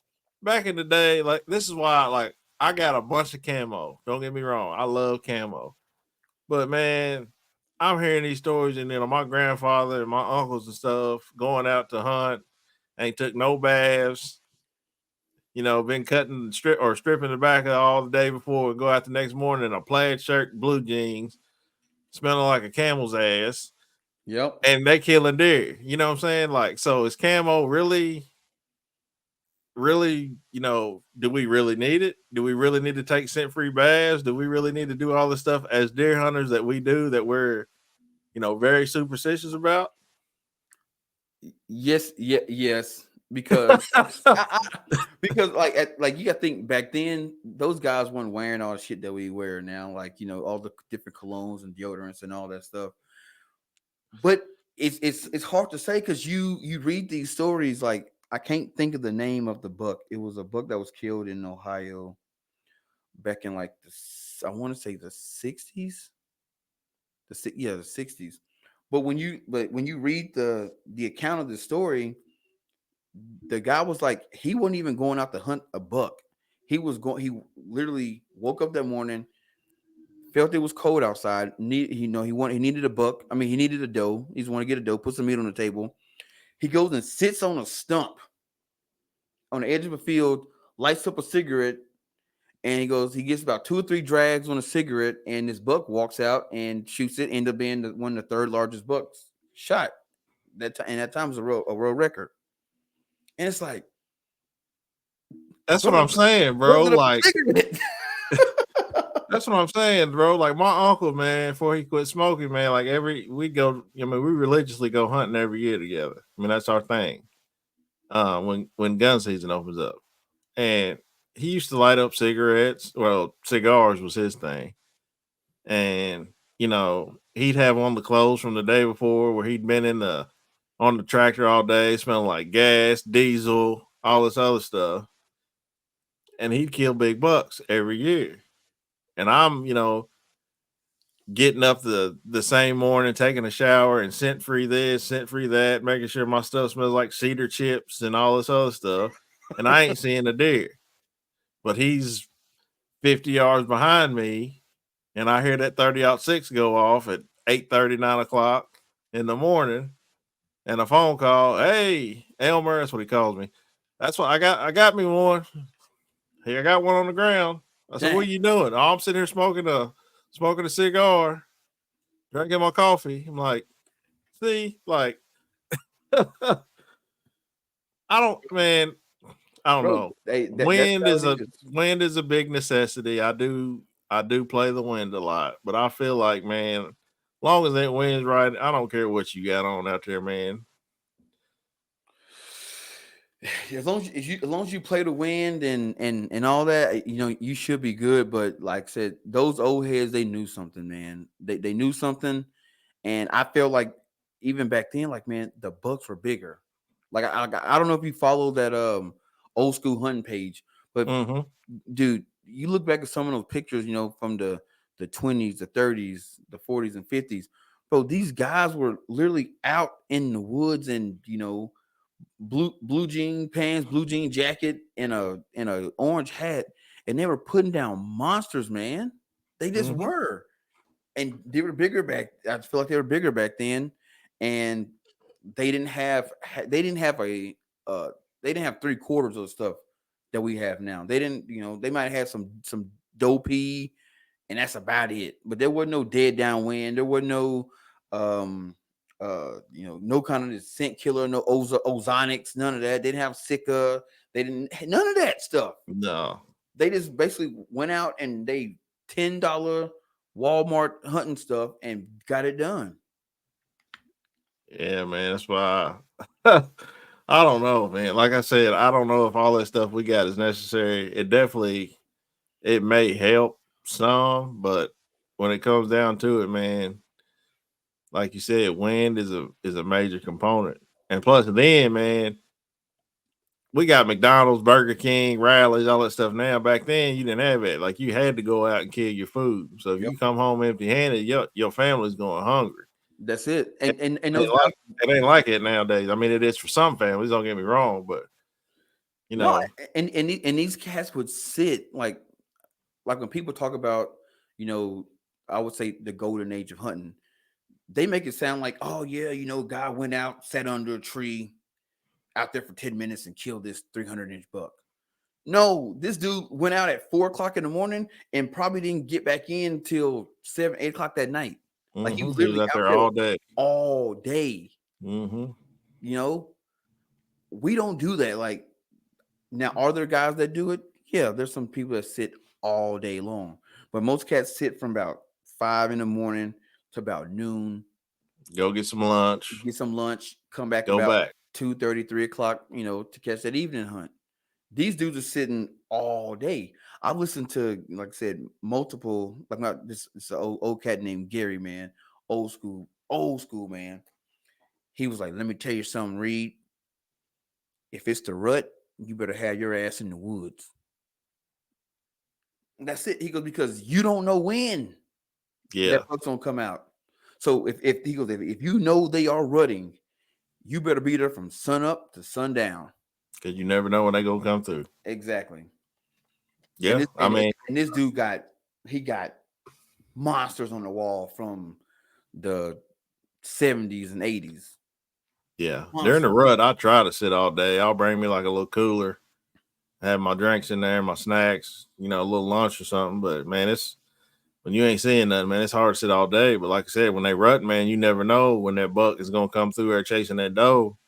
back in the day, like this is why like I got a bunch of camo. Don't get me wrong. I love camo. But man, I'm hearing these stories, and then my grandfather and my uncles and stuff going out to hunt, ain't took no baths, been cutting stripping the back of all the day before and go out the next morning in a plaid shirt, blue jeans, smelling like a camel's ass, Yep. and they killing deer. You know what I'm saying? Like, so is camo really, do we really need it? Do we really need to take scent-free baths? Do we really need to do all the stuff as deer hunters that we do that we're, very superstitious about? Yes, yes. Because because like you gotta think back then, those guys weren't wearing all the shit that we wear now, like all the different colognes and deodorants and all that stuff. But it's hard to say because you read these stories. Like I can't think of the name of the buck. It was a buck that was killed in Ohio back in like I want to say the 60s. The 60s. But when you read the account of the story, the guy was like he wasn't even going out to hunt a buck. He literally woke up that morning, felt it was cold outside. He needed a buck. I mean, he needed a doe. He just want to get a doe, put some meat on the table. He goes and sits on a stump on the edge of a field, lights up a cigarette, and he gets about 2 or 3 drags on a cigarette, and this buck walks out and shoots it. End up being one of the third largest bucks shot. And that time was a world record. And it's like, That's what bro, I'm saying, bro. holding up a Like, cigarette. that's what I'm saying, bro. Like my uncle, man, before he quit smoking, man, like we religiously go hunting every year together. I mean, that's our thing. When gun season opens up. And he used to light up cigarettes. Well, cigars was his thing. And, he'd have on the clothes from the day before where he'd been on the tractor all day, smelling like gas, diesel, all this other stuff. And he'd kill big bucks every year. And I'm, getting up the same morning, taking a shower and scent free this, scent free that, making sure my stuff smells like cedar chips and all this other stuff. And I ain't seeing a deer. But he's 50 yards behind me, and I hear that 30-06 go off at 8:30, 9 o'clock in the morning, and a phone call. Hey, Elmer, that's what he calls me. That's what I got me one. Hey, I got one on the ground. I said, what are you doing? Oh, I'm sitting here smoking a smoking a cigar, drinking my coffee. I'm like, see, like, I don't, man. I don't Bro, know. that's how it is. Wind is a big necessity. I do play the wind a lot, but I feel like, man, long as that wind's right, I don't care what you got on out there, man. As long as you play the wind and all that, you should be good. But like I said, those old heads, they knew something, man. They knew something, and I feel like even back then, like man, the bucks were bigger. Like I don't know if you follow that old school hunting page, but Mm-hmm. dude, you look back at some of those pictures, from the 20s, the 30s, the 40s and 50s. Bro, these guys were literally out in the woods and blue jean pants, blue jean jacket, and a orange hat, and they were putting down monsters, man. They just Mm-hmm. were, and they were bigger back. I feel like they were bigger back then, and they didn't have they didn't have a uh they didn't have three-quarters of the stuff that we have now. They didn't, they might have some dopey, and that's about it. But there wasn't no dead downwind. There wasn't no no kind of this scent killer, no ozonics, none of that. They didn't have Sika. They didn't none of that stuff. No. They just basically went out and they $10 Walmart hunting stuff and got it done. Yeah, man. That's why I don't know, man. Like I said, I don't know if all that stuff we got is necessary. It may help some, but when it comes down to it, man, like you said, wind is a major component. And plus then, man, we got McDonald's, Burger King, rallies, all that stuff now. Back then, you didn't have it. Like you had to go out and kill your food. So if Yep. you come home empty handed, your family's going hungry. That's it. And It those ain't guys, it ain't like it nowadays. I mean, it is for some families. Don't get me wrong, but you no, know, and these cats would sit like when people talk about, you know, I would say the golden age of hunting, they make it sound like, oh yeah, guy went out, sat under a tree out there for 10 minutes and killed this 300-inch buck. No, this dude went out at 4 o'clock in the morning and probably didn't get back in till 7, 8 o'clock that night. Like he was he was literally out out there there all day. all day. Mm-hmm. You know, we don't do that. Like now, are there guys that do it? Yeah, there's some people that sit all day long, but most cats sit from about 5 in the morning to about noon, Go get some lunch. get some lunch, come back Go about back. 2:30, 3 o'clock, to catch that evening hunt. These dudes are sitting all day. I listened to, like I said, multiple, like not this old cat named Gary, man, old school, man. He was like, "Let me tell you something, Reed. If it's the rut, you better have your ass in the woods." And that's it. He goes, because you don't know when Yeah, that buck's gonna come out. So if he goes, if you know they are rutting, you better be there from sun up to sundown. because you never know when they gonna come through. Exactly. And Yeah, this I mean, and this dude got monsters on the wall from the 70s and 80s. yeah. During Monsters. the rut, I try to sit all day. I'll bring me like a little cooler, have my drinks in there, my snacks, a little lunch or something. But man, it's when you ain't seeing nothing, man, it's hard to sit all day. But like I said, when they rut, man, you never know when that buck is gonna come through there chasing that doe.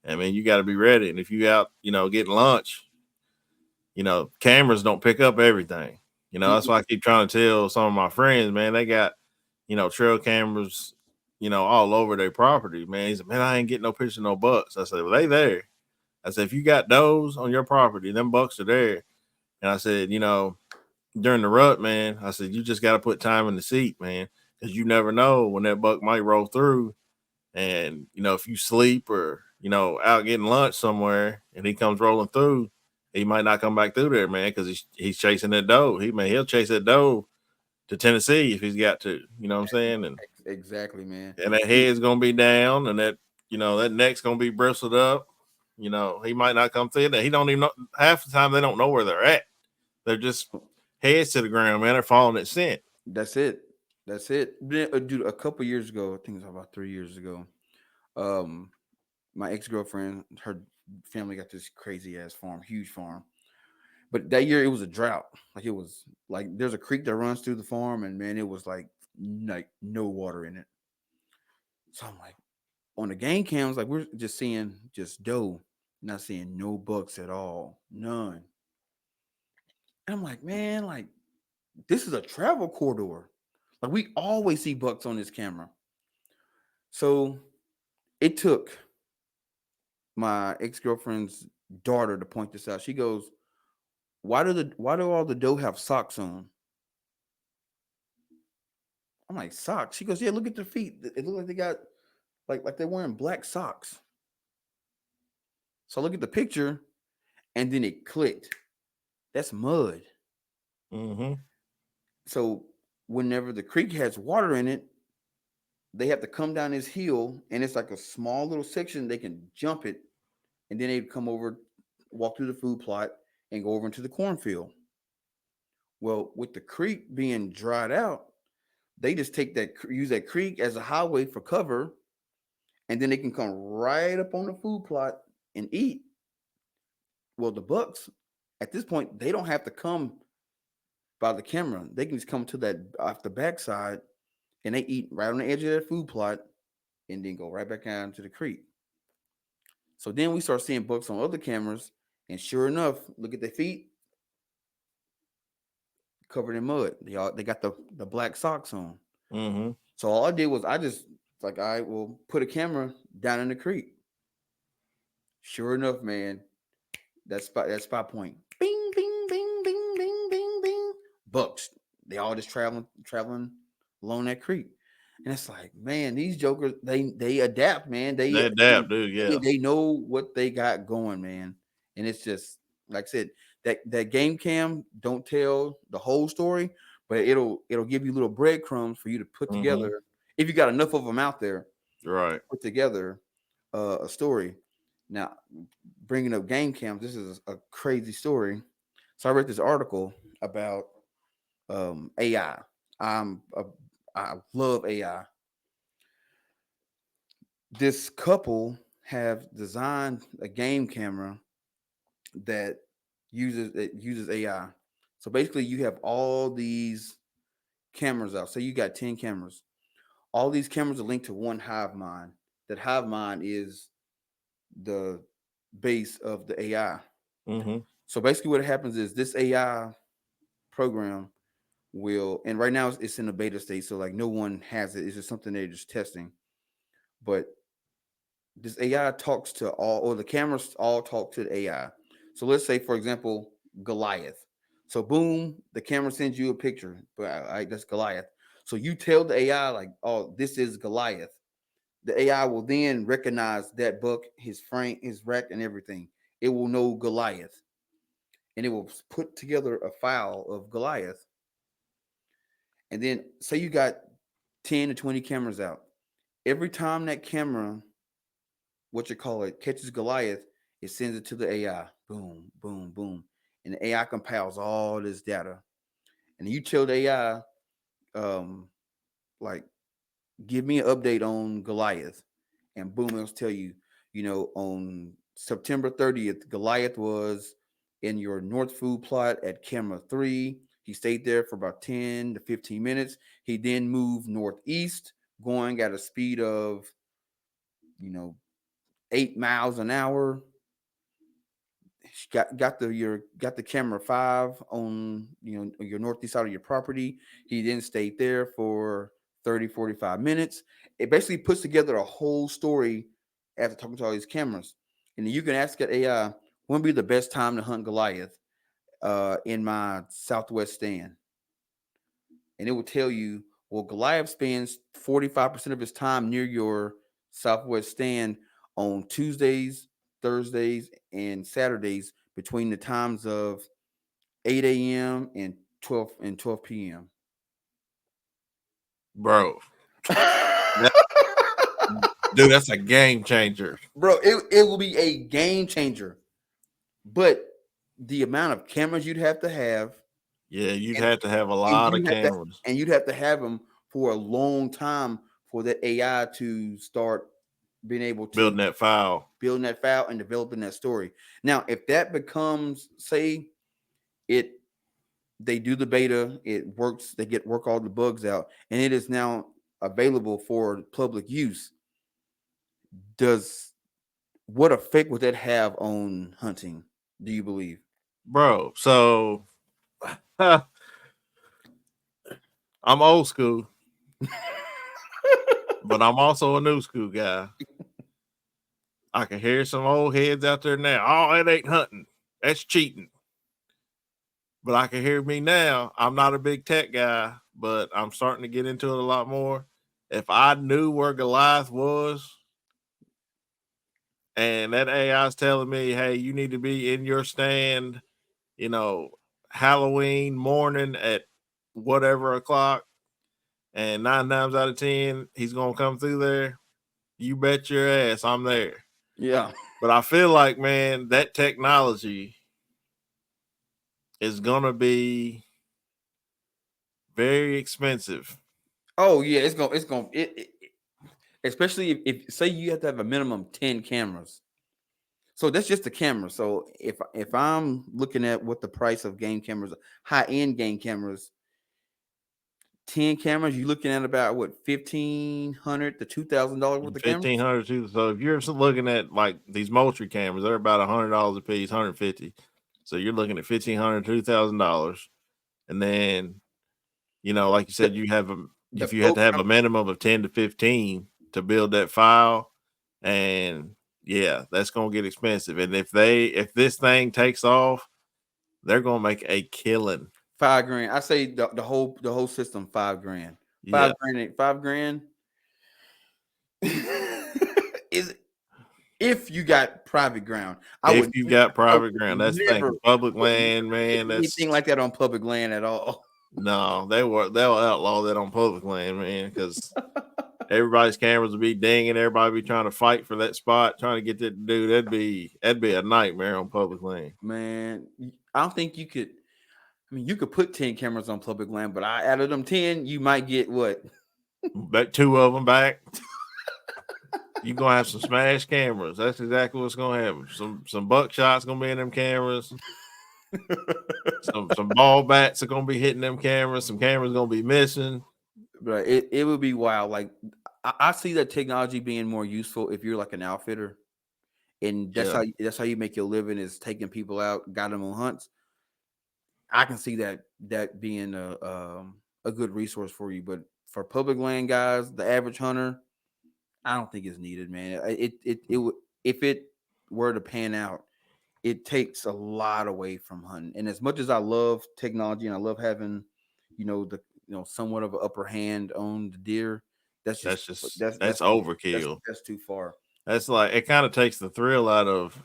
I mean, you got to be ready. And if you out, getting lunch, cameras don't pick up everything. That's why I keep trying to tell some of my friends, man, they got, trail cameras, all over their property, man. He said, man, I ain't getting no picture of no bucks. I said, well, they there. I said, if you got does on your property, them bucks are there. And I said, during the rut, man, I said, you just got to put time in the seat, man, because you never know when that buck might roll through. And, if you sleep or, out getting lunch somewhere and he comes rolling through, he might not come back through there, man, because he's chasing that doe. He'll chase that doe to Tennessee if he's got to. You know what I'm saying? And Exactly, man. that head's gonna be down, and that neck's gonna be bristled up. He might not come through that. He don't even know. Half the time they don't know where they're at. They're just heads to the ground, man. They're following that scent. That's it. That's it. Dude, a couple years ago, I think it was about 3 years ago. My ex-girlfriend, her family got this crazy ass farm, huge farm. But that year it was a drought. Like it was like there's a creek that runs through the farm, and man, it was like no water in it. So I'm like, on the game cams, like we're just seeing just doe, not seeing no bucks at all, none. And I'm like, man, like this is a travel corridor. Like we always see bucks on this camera. So it took my ex-girlfriend's daughter to point this out. She goes, why do all the doe have socks on? I'm like, socks? She goes, yeah, look at their feet. It looks like they got like they're wearing black socks. So I look at the picture and then it clicked. That's mud. Mm-hmm. So whenever the creek has water in it, they have to come down this hill, and it's like a small little section. They can jump it, and then they come over, walk through the food plot, and go over into the cornfield. Well, with the creek being dried out, they just use that creek as a highway for cover, and then they can come right up on the food plot and eat. Well, the bucks at this point, they don't have to come by the camera. They can just come to that off the backside, and they eat right on the edge of that food plot, and then go right back down to the creek. So then we start seeing bucks on other cameras, and sure enough, look at their feet covered in mud. They got the black socks on. Mm-hmm. So all I did was I just like I will put a camera down in the creek. Sure enough, man, that spot point. Bing, bing, bing, bing, bing, bing, bing. Bucks. They all just traveling along that creek. And it's like, man, these jokers, they adapt, man. They adapt, dude. Yeah. They know what they got going, man. And it's just like I said, that game cam don't tell the whole story, but it'll give you little breadcrumbs for you to put together if you got enough of them out there. Right. Put together a story. Now, bringing up game cams, this is a crazy story. So I read this article about AI. I love AI. This couple have designed a game camera that uses AI. So basically, you have all these cameras out. So you got 10 cameras. All these cameras are linked to one hive mind. That hive mind is the base of the AI. Mm-hmm. So basically, what happens is this AI program will, and right now it's in a beta state, so like no one has it. It's just something they're just testing. But this AI talks to all, or the cameras all talk to the AI. So let's say, for example, Goliath. So boom, the camera sends you a picture, but that's Goliath. So you tell the AI like, "Oh, this is Goliath." The AI will then recognize that buck, his frame, his rack, and everything. It will know Goliath, and it will put together a file of Goliath. And then say you got 10 to 20 cameras out. Every time that camera, what you call it, catches Goliath, it sends it to the AI. Boom, boom, boom. And the AI compiles all this data. And you tell the AI, like, give me an update on Goliath. And boom, it'll tell you, on September 30th, Goliath was in your north food plot at camera 3. He stayed there for about 10 to 15 minutes. He then moved northeast, going at a speed of, 8 miles an hour. Got the camera 5 on your northeast side of your property. He then stayed there for 30-45 minutes. It basically puts together a whole story after talking to all these cameras. And then you can ask it AI, when would be the best time to hunt Goliath in my southwest stand? And it will tell you, well, Goliath spends 45% of his time near your southwest stand on Tuesdays, Thursdays, and Saturdays between the times of 8 a.m. and 12 p.m. Bro. Dude, that's a game changer. Bro, it will be a game changer. But the amount of cameras you'd have to have. Yeah, you'd have to have a lot of cameras. And you'd have to have them for a long time for the AI to start being able to building that file and developing that story. Now, if that becomes, say, they do the beta, it works, they work all the bugs out, and it is now available for public use. What effect would that have on hunting, do you believe? Bro, so I'm old school, but I'm also a new school guy. I can hear some old heads out there now. Oh, it ain't hunting. That's cheating. But I can hear me now. I'm not a big tech guy, but I'm starting to get into it a lot more. If I knew where Goliath was and that AI is telling me, hey, you need to be in your stand, Halloween morning at whatever o'clock, and 9 times out of 10, he's going to come through there. You bet your ass I'm there. Yeah. But I feel like, man, that technology is going to be very expensive. Oh yeah, especially if say you have to have a minimum 10 cameras. So that's just the camera. So if I'm looking at what the price of game cameras, high-end game cameras, 10 cameras, you're looking at about what, $1,500 to $2,000 worth of cameras? 1,500 too. So if you're looking at like these Moultrie cameras, they're about $100 a piece, 150. So you're looking at $1,500, $2,000, and then like you said, if you have to have a minimum of 10 to 15 to build that file, and yeah, that's gonna get expensive. And if this thing takes off, they're gonna make a killing. $5,000. I say the whole system $5,000. Yeah. $5,000 is if you got private ground. If you got private ground, that's never public land, man. That's anything like that on public land at all. No, they'll outlaw that on public land, man, because everybody's cameras will be dinging. Everybody be trying to fight for that spot, trying to get that dude. That'd be a nightmare on public land. Man, I don't think you could. I mean, you could put 10 cameras on public land, but out of them 10, you might get what? Back 2 of them back. You're gonna have some smashed cameras. That's exactly what's gonna happen. Some buckshots gonna be in them cameras. some ball bats are gonna be hitting them cameras. Some cameras gonna be missing. But it would be wild. Like I see that technology being more useful if you're like an outfitter, and that's how you make your living, is taking people out, got them on hunts. I can see that being a good resource for you. But for public land guys, the average hunter, I don't think it's needed, man. It would, if it were to pan out, it takes a lot away from hunting. And as much as I love technology and I love having, somewhat of an upper hand on the deer, that's overkill. That's too far. That's like, it kind of takes the thrill out of,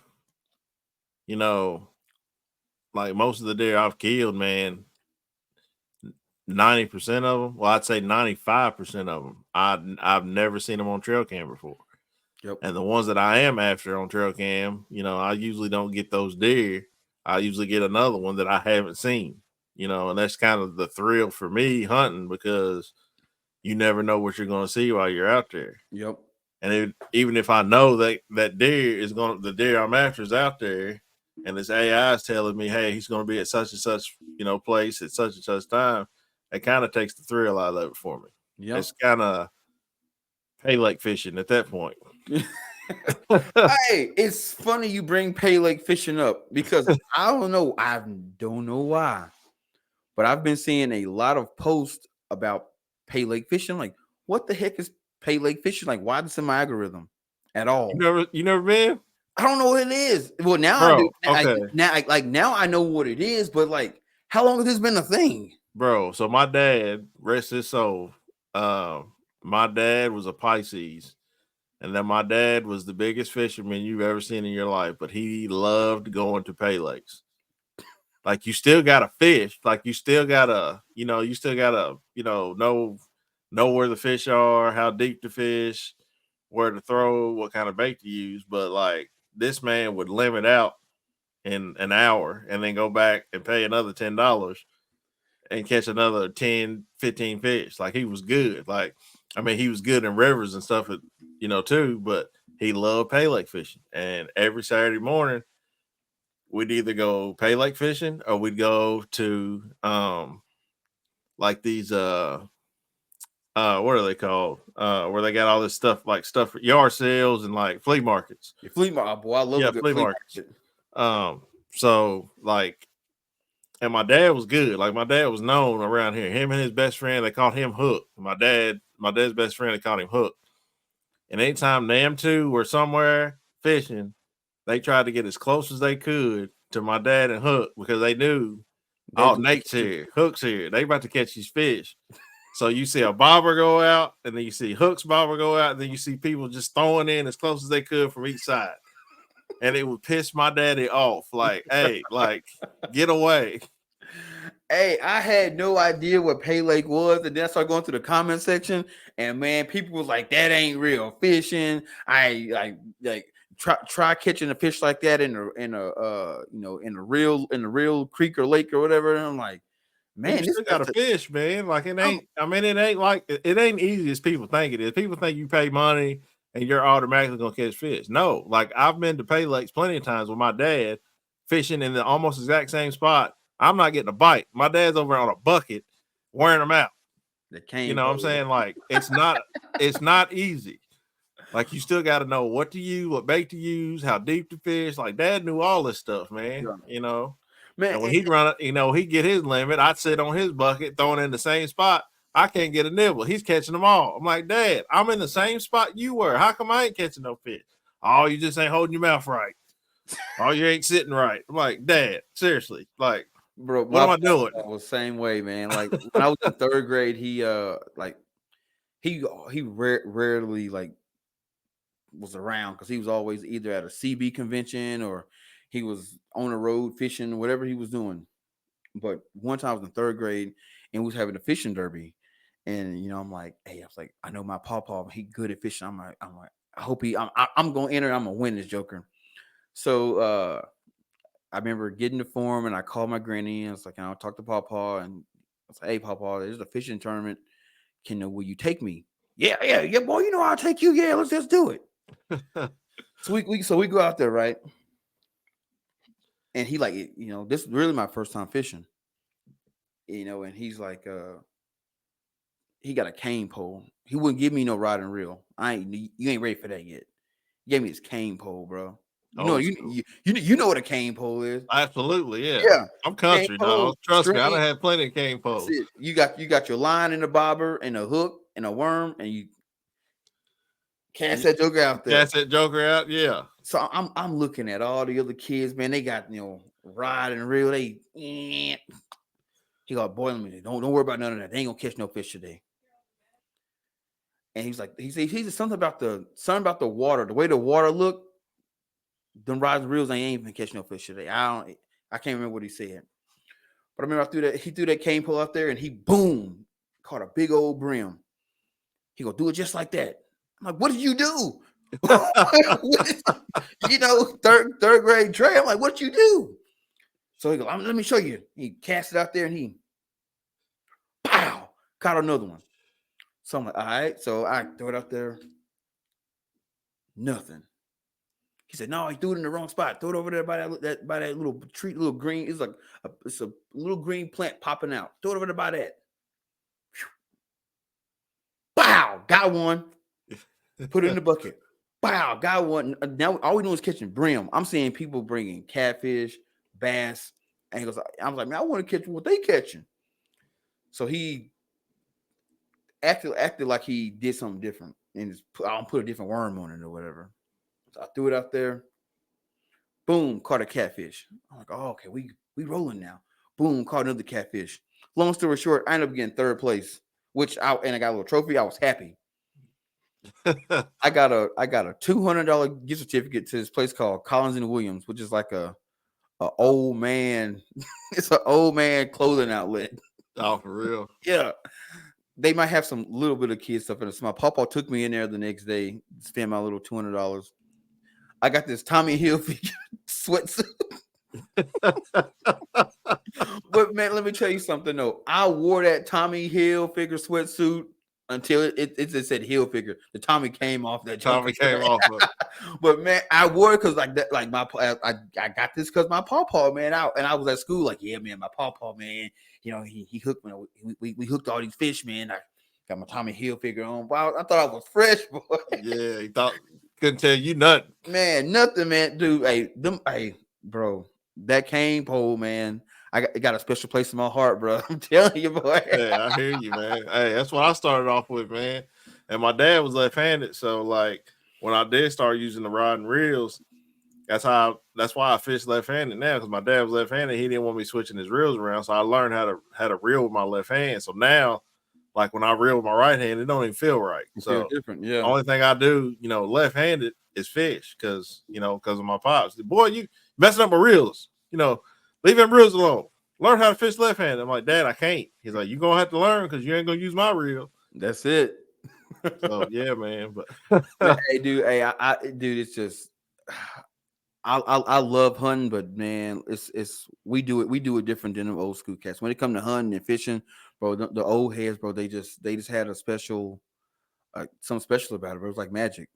like most of the deer I've killed, man. 90% of them, well, I'd say 95% of them, I've never seen them on trail cam before. Yep. And the ones that I am after on trail cam, I usually don't get those deer. I usually get another one that I haven't seen, and that's kind of the thrill for me hunting, because you never know what you're going to see while you're out there. Yep. And even if I know that deer the deer I'm after is out there, and this AI is telling me, hey, he's going to be at such and such, place at such and such time, it kind of takes the thrill out of it for me. Yeah. It's kind of pay lake fishing at that point. Hey, it's funny you bring pay lake fishing up, because I don't know why, but I've been seeing a lot of posts about pay lake fishing. Like, what the heck is pay lake fishing? Like, why is this in my algorithm at all? You never been? I don't know what it is. Well, now I do. Okay. Now I know what it is, but like, how long has this been a thing? Bro, so my dad, rest his soul, my dad was a Pisces, and then my dad was the biggest fisherman you've ever seen in your life, but he loved going to pay lakes. Like, you still gotta fish, like you still gotta know where the fish are, how deep to fish, where to throw, what kind of bait to use. But like, this man would limit out in an hour and then go back and pay another $10 and catch another 10, 15 fish. Like, he was good. Like, I mean, he was good in rivers and stuff, too, but he loved pay lake fishing. And every Saturday morning, we'd either go pay lake fishing or we'd go to like these what are they called? Where they got all this stuff like stuff for yard sales and like flea markets. Your flea market, boy, I love a good flea markets. So like, and my dad was good. Like my dad was known around here. Him and his best friend, they called him Hook. My dad's best friend, they called him Hook. And anytime them two were somewhere fishing, they tried to get as close as they could to my dad and Hook because they knew, Nate's here, Hook's here. They about to catch these fish. So you see a bobber go out, and then you see Hook's bobber go out, and then you see people just throwing in as close as they could from each side. And it would piss my daddy off. Like, hey, like, get away. Hey, I had no idea what Pay Lake was, and then I started going through the comment section, and man, people was like, "That ain't real fishing." I like try catching a fish like that in a real creek or lake or whatever. And I'm like, man, you still got a fish, man. Like it ain't. I mean, it ain't easy as people think it is. People think you pay money and you're automatically gonna catch fish. No, like I've been to Pay Lakes plenty of times with my dad fishing in the almost exact same spot. I'm not getting a bite. My dad's over on a bucket wearing them out. You know what I'm saying? Like it's not easy. Like you still got to know what to use, what bait to use, how deep to fish. Like dad knew all this stuff, man. Yeah. You know, man. And when he'd run it, he'd get his limit. I'd sit on his bucket, throwing in the same spot. I can't get a nibble. He's catching them all. I'm like, Dad, I'm in the same spot you were. How come I ain't catching no fish? Oh, you just ain't holding your mouth right. Oh, you ain't sitting right. I'm like, Dad, seriously, like. Bro, what am I doing? I was the same way, man. Like when I was in third grade, he rarely like was around because he was always either at a CB convention or he was on the road fishing, whatever he was doing. But one time I was in third grade and we was having a fishing derby, and I'm like, hey, I was like, I know my pawpaw, he good at fishing. I'm like, I hope I'm gonna enter. I'm gonna win this joker. So I remember getting the form and I called my granny. I was like, I'll talk to Pawpaw. And I was like, hey, Pawpaw, there's a fishing tournament. Will you take me? Yeah, boy, I'll take you. Yeah, let's just do it. So we go out there, right? And he like, this is really my first time fishing. And he's like, he got a cane pole. He wouldn't give me no rod and reel. You ain't ready for that yet. He gave me his cane pole, bro. You know what a cane pole is. Absolutely, yeah. I'm country, dog. Trust me, I done had plenty of cane poles. You got your line and a bobber and a hook and a worm, and you cast that joker out there. Cast that joker out, yeah. So I'm looking at all the other kids, man. They got rod and reel. He got boiling me. Don't worry about none of that. They ain't gonna catch no fish today. And he's like, he said something about the water, the way the water looked. Them rods and reels, ain't even catch no fish today. I can't remember what he said. But I remember he threw that cane pole out there and he boom caught a big old brim. He gonna do it just like that. I'm like, what did you do? Third grade Trey. I'm like, what did you do? So he goes, let me show you. He cast it out there and he pow caught another one. So I'm like, all right. So I throw it out there. Nothing. He said, no, he threw it in the wrong spot. Throw it over there by that little tree, little green. It's a little green plant popping out. Throw it over there by that. Bow, got one. Put it in the bucket. Bow, got one. Now all we doing is catching brim. I'm seeing people bringing catfish, bass. And he goes, I was like, man, I want to catch what they catching. So he acted like he did something different and I'll put a different worm on it or whatever. So I threw it out there. Boom, caught a catfish. I'm like, oh, okay, we rolling now. Boom, caught another catfish. Long story short, I ended up getting third place, and I got a little trophy. I was happy. I got a $200 gift certificate to this place called Collins and Williams, which is like a old man. It's an old man clothing outlet. Oh, for real? Yeah. They might have some little bit of kid stuff in it. So my papa took me in there the next day, spent my little $200. I got this Tommy Hilfiger sweatsuit. But man, let me tell you something though. I wore that Tommy Hilfiger sweatsuit until it just said heel figure. The Tommy came off that jumper. Tommy came off of it. But man, I wore it because like that, like I got this because my pawpaw, man, I was at school like, yeah, man, my pawpaw, man, you know, he hooked me. We hooked all these fish, man. I got my Tommy Hilfiger on. Wow, I thought I was fresh, boy. Yeah, he thought couldn't tell you nothing. Man, nothing, man, dude. Hey, bro, that cane pole, man. It got a special place in my heart, bro. I'm telling you, boy. Yeah, I hear you, man. Hey, that's what I started off with, man. And my dad was left-handed, so like when I did start using the rod and reels, that's why I fish left-handed now, because my dad was left-handed. He didn't want me switching his reels around, so I learned how to reel with my left hand. So now, like when I reel with my right hand, it don't even feel right. It So feels different, yeah. the only thing I do, left-handed is fish, because of my pops. Boy, you messing up my reels. Leave them reels alone. Learn how to fish left-handed. I'm like, Dad, I can't. He's like, you're gonna have to learn because you ain't gonna use my reel. That's it. So yeah, man. But hey, dude, dude, it's just I love hunting, but man, it's we do it different than the old school cats. When it comes to hunting and fishing, bro, the old heads, bro, they just had a special something special about it, bro. It was like magic.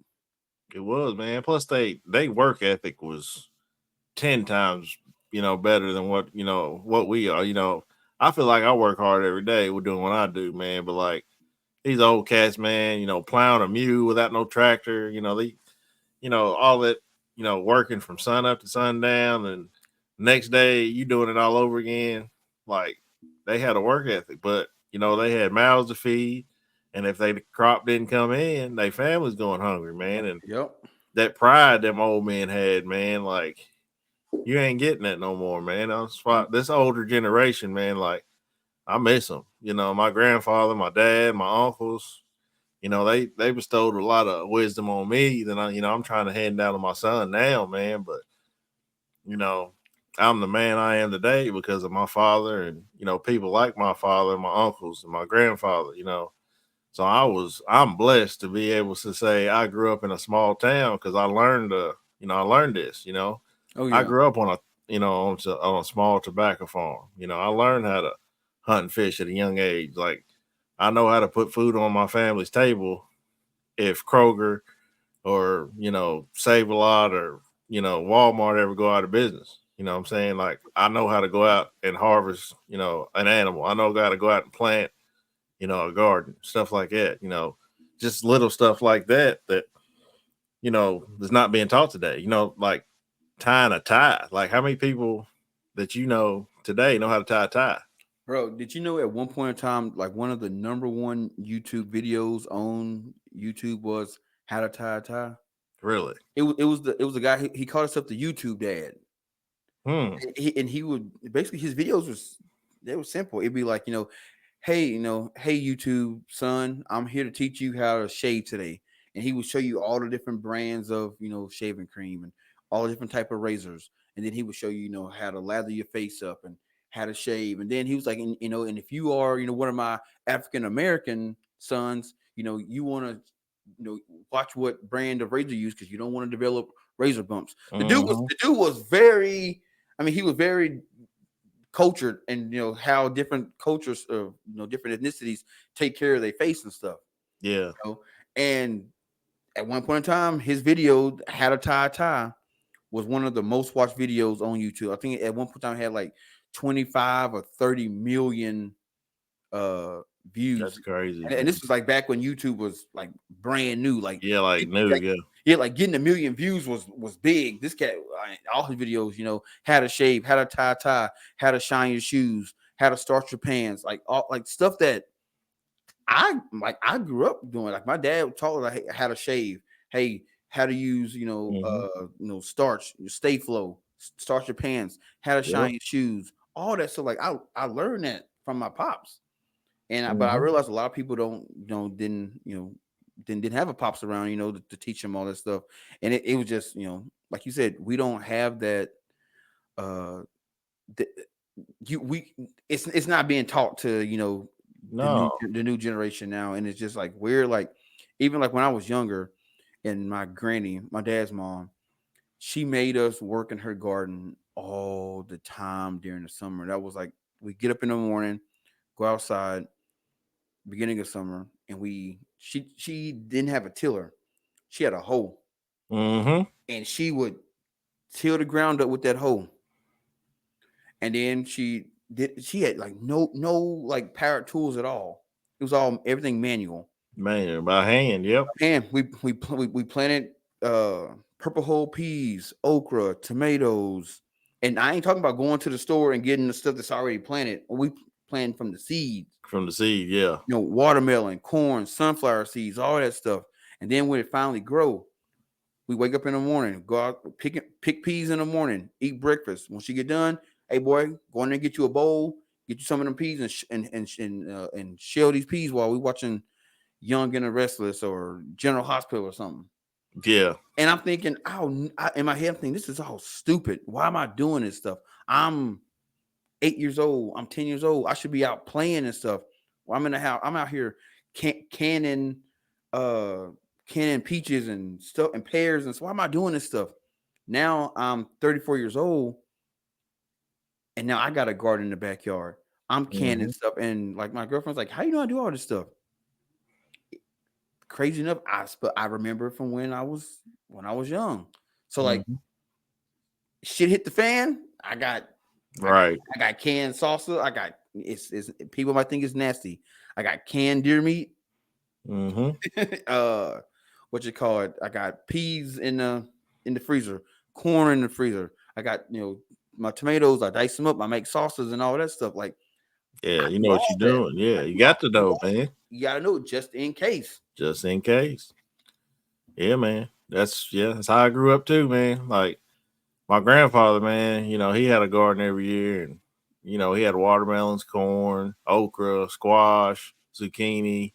it was, man. Plus they work ethic was 10 times better than what we are. I feel like I work hard every day with doing what I do, man. But like these old cats, man, plowing a mule without no tractor, all that, working from sun up to sundown, and next day you doing it all over again. Like they had a work ethic, but they had mouths to feed, and if the crop didn't come in, their family's going hungry, man. And Yep. that pride them old men had, man, like you ain't getting that no more, man. This older generation, man, like I miss them. My grandfather, my dad, my uncles, they bestowed a lot of wisdom on me that I'm trying to hand down to my son now, man. But I'm the man I am today because of my father and people like my father, my uncles, and my grandfather. So I'm blessed to be able to say I grew up in a small town because I learned this. Oh yeah. I grew up on a small tobacco farm. I learned how to hunt and fish at a young age. Like I know how to put food on my family's table if Kroger or Save-A-Lot or Walmart ever go out of business. You know what I'm saying? Like I know how to go out and harvest, an animal. I know how to go out and plant, a garden, stuff like that. Just little stuff like that is not being taught today. Like tying a tie. Like how many people that today know how to tie a tie? Bro, did you know at one point in time, like one of the number one YouTube videos on YouTube was how to tie a tie? Really? It was the guy, he called himself the YouTube dad. He would basically, his videos they were simple. It'd be like, hey, hey YouTube son, I'm here to teach you how to shave today. And he would show you all the different brands of, shaving cream and all the different type of razors. And then he would show you, how to lather your face up and how to shave. And then he was like, and if you are, one of my African American sons, you want to, watch what brand of razor you use because you don't want to develop razor bumps. The dude was very, he was very cultured, and how different cultures of different ethnicities take care of their face and stuff. Yeah. And at one point in time, his video how to tie a tie was one of the most watched videos on YouTube. I think at one point in time it had like 25 or 30 million views. That's crazy. And this was like back when YouTube was like brand new. Like new. Like getting a million views was big. This cat, all his videos, how to shave, how to tie a tie, how to shine your shoes, how to start your pants, like all like stuff that I grew up doing. Like my dad taught us how to shave. Hey, how to use starch, stay flow, start your pants, how to shine your shoes, all that stuff. Like I learned that from my pops, and but I realized a lot of people didn't have a pops around, to teach them all that stuff. And it was just, like you said, we don't have that. It's not being taught to, the new generation now. And it's just like, we're like, even like when I was younger, and my granny, my dad's mom, she made us work in her garden all the time during the summer. That was like, we get up in the morning, go outside, beginning of summer, and she didn't have a tiller. She had a hoe, and she would till the ground up with that hoe. And then she had like no like power tools at all. It was all everything manual. Man, by hand, yep. And we planted purple whole peas, okra, tomatoes. And I ain't talking about going to the store and getting the stuff that's already planted. We planted from the seeds. From the seed, yeah. You know, watermelon, corn, sunflower seeds, all that stuff. And then when it finally grow, we wake up in the morning, go out, pick peas in the morning, eat breakfast. Once you get done, hey boy, go in there, get you a bowl, get you some of them peas, and shell these peas while we watching Young and the Restless or General Hospital or something. Yeah. And I'm thinking, in my head, I'm thinking, this is all stupid. Why am I doing this stuff? I'm 8 years old. I'm 10 years old. I should be out playing and stuff. Well, I'm in the house. I'm out here canning peaches and stuff and pears. And so why am I doing this stuff? Now I'm 34 years old. And now I got a garden in the backyard. I'm canning stuff. And like my girlfriend's like, how you know I do all this stuff? Crazy enough, I remember from when I was young. So like shit hit the fan. I got canned salsa. I got it's people might think it's nasty. I got canned deer meat. What you call it? I got peas in the freezer, corn in the freezer. I got my tomatoes. I dice them up. I make sauces and all that stuff. Like, yeah, you know what you're doing. Yeah, you got to know, man. You gotta know just in case. Just in case. Yeah, man. That's how I grew up too, man. Like my grandfather, man, he had a garden every year, and he had watermelons, corn, okra, squash, zucchini,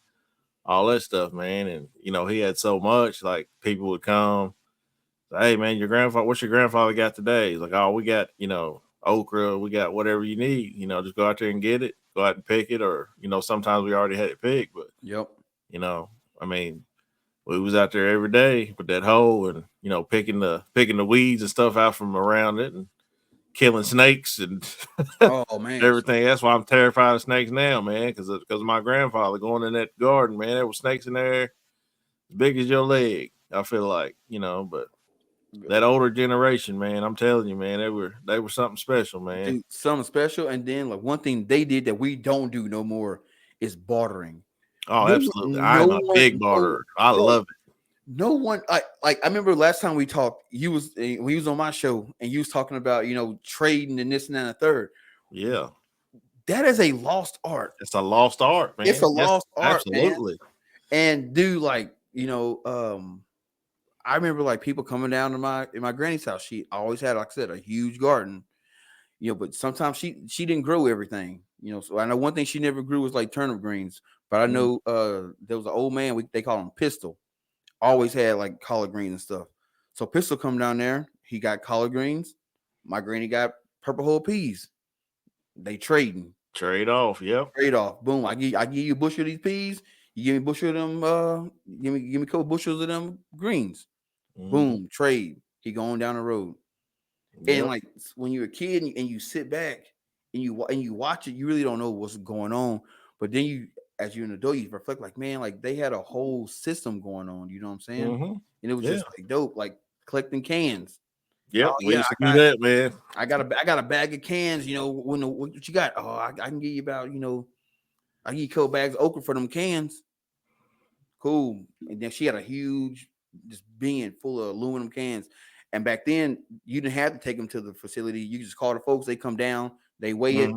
all that stuff, man. And he had so much, like people would come, say, hey man, what's your grandfather got today? He's like, oh, we got, okra, we got whatever you need, just go out there and get it, go out and pick it, or sometimes we already had it picked, but I mean, we was out there every day with that hoe and picking the weeds and stuff out from around it and killing snakes and oh man everything. That's why I'm terrified of snakes now, man, because of my grandfather going in that garden, man. There were snakes in there as big as your leg. I feel like, but that older generation, man, I'm telling you, man, they were something special, man. Dude, something special. And then like one thing they did that we don't do no more is bartering. Oh, absolutely. I'm a big barterer. I love it. No one I remember last time we talked, we was on my show and you was talking about, trading and this and that and the third. Yeah. That is a lost art. It's a lost art, man. It's a lost art. Absolutely. Man. And dude, like, I remember like people coming down to my granny's house. She always had, like I said, a huge garden, but sometimes she didn't grow everything, so I know one thing she never grew was like turnip greens. But I know there was an old man, they call him Pistol, always had like collard greens and stuff. So Pistol come down there, he got collard greens. My granny got purple whole peas. They trading. Trade off, yeah. Trade off. Boom. I give you a bushel of these peas. You give me a bushel of them. Give me a couple bushels of them greens. Boom. Trade. He going down the road. Yep. And like when you're a kid and you sit back and you watch it, you really don't know what's going on. But then as you're an adult, you reflect like, man, like they had a whole system going on. You know what I'm saying? And it was just like dope, like collecting cans. Yep, we used to do that, man. I got a bag of cans. What you got? Oh, I can give you about, I can give you a couple bags of okra for them cans. Cool. And then she had a huge just bin full of aluminum cans. And back then, you didn't have to take them to the facility. You just call the folks. They come down. They weigh it.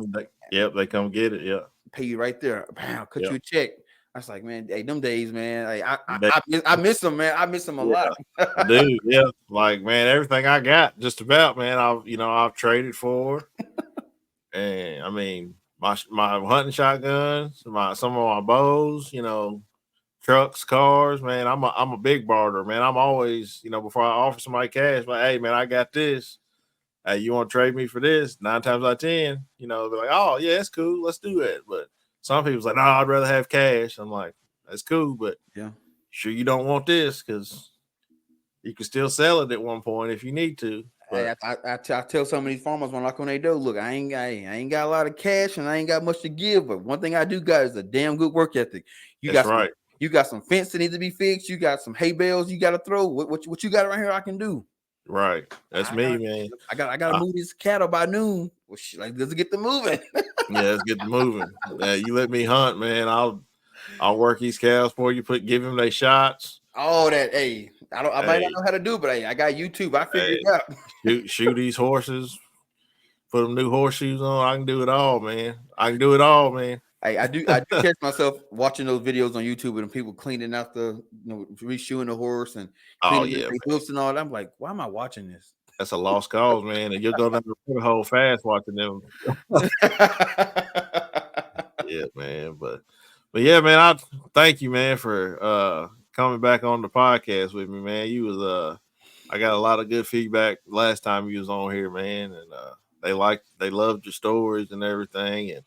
They come get it. Yeah, pay you right there. Bam, cut you a check. I was like, man, hey, them days, man. I miss them, man. I miss them a lot. Dude, yeah. Like, man, everything I got, just about, man. I've traded for, and I mean, my hunting shotguns, some of my bows, trucks, cars, man. I'm a big barter, man. I'm always, before I offer somebody cash, like, hey, man, I got this. Hey, you want to trade me for this? 9 times out of 10, they're like, oh, yeah, it's cool. Let's do it. But some people's like, no, I'd rather have cash. I'm like, that's cool, but sure you don't want this because you can still sell it at one point if you need to. But I tell some of these farmers when I knock on their door, look, I ain't got a lot of cash and I ain't got much to give, but one thing I do got is a damn good work ethic. You that's got some, right. you got some fence that needs to be fixed. You got some hay bales you got to throw. What you got around here I can do? Right. That's me, man. I got to move these cattle by noon. Well, let's get them moving. Yeah, let's get moving. You let me hunt, man. I'll work these cows for you. Give them their shots. Oh, that hey, I might not Hey, know how to do, but hey, I got YouTube. I figured hey, it out. shoot these horses. Put them new horseshoes on. I can do it all, man. I can do it all, man. Hey, I do catch myself watching those videos on YouTube and people cleaning out reshoeing the horse and Oh cleaning yeah, the hoofs and all that. I'm like, why am I watching this? that's a lost cause, man. And you'll go down the hole fast watching them. Yeah, man. But yeah, man. I thank you, man, for coming back on the podcast with me, man. You was I got a lot of good feedback last time you was on here, man, and they loved your stories and everything. And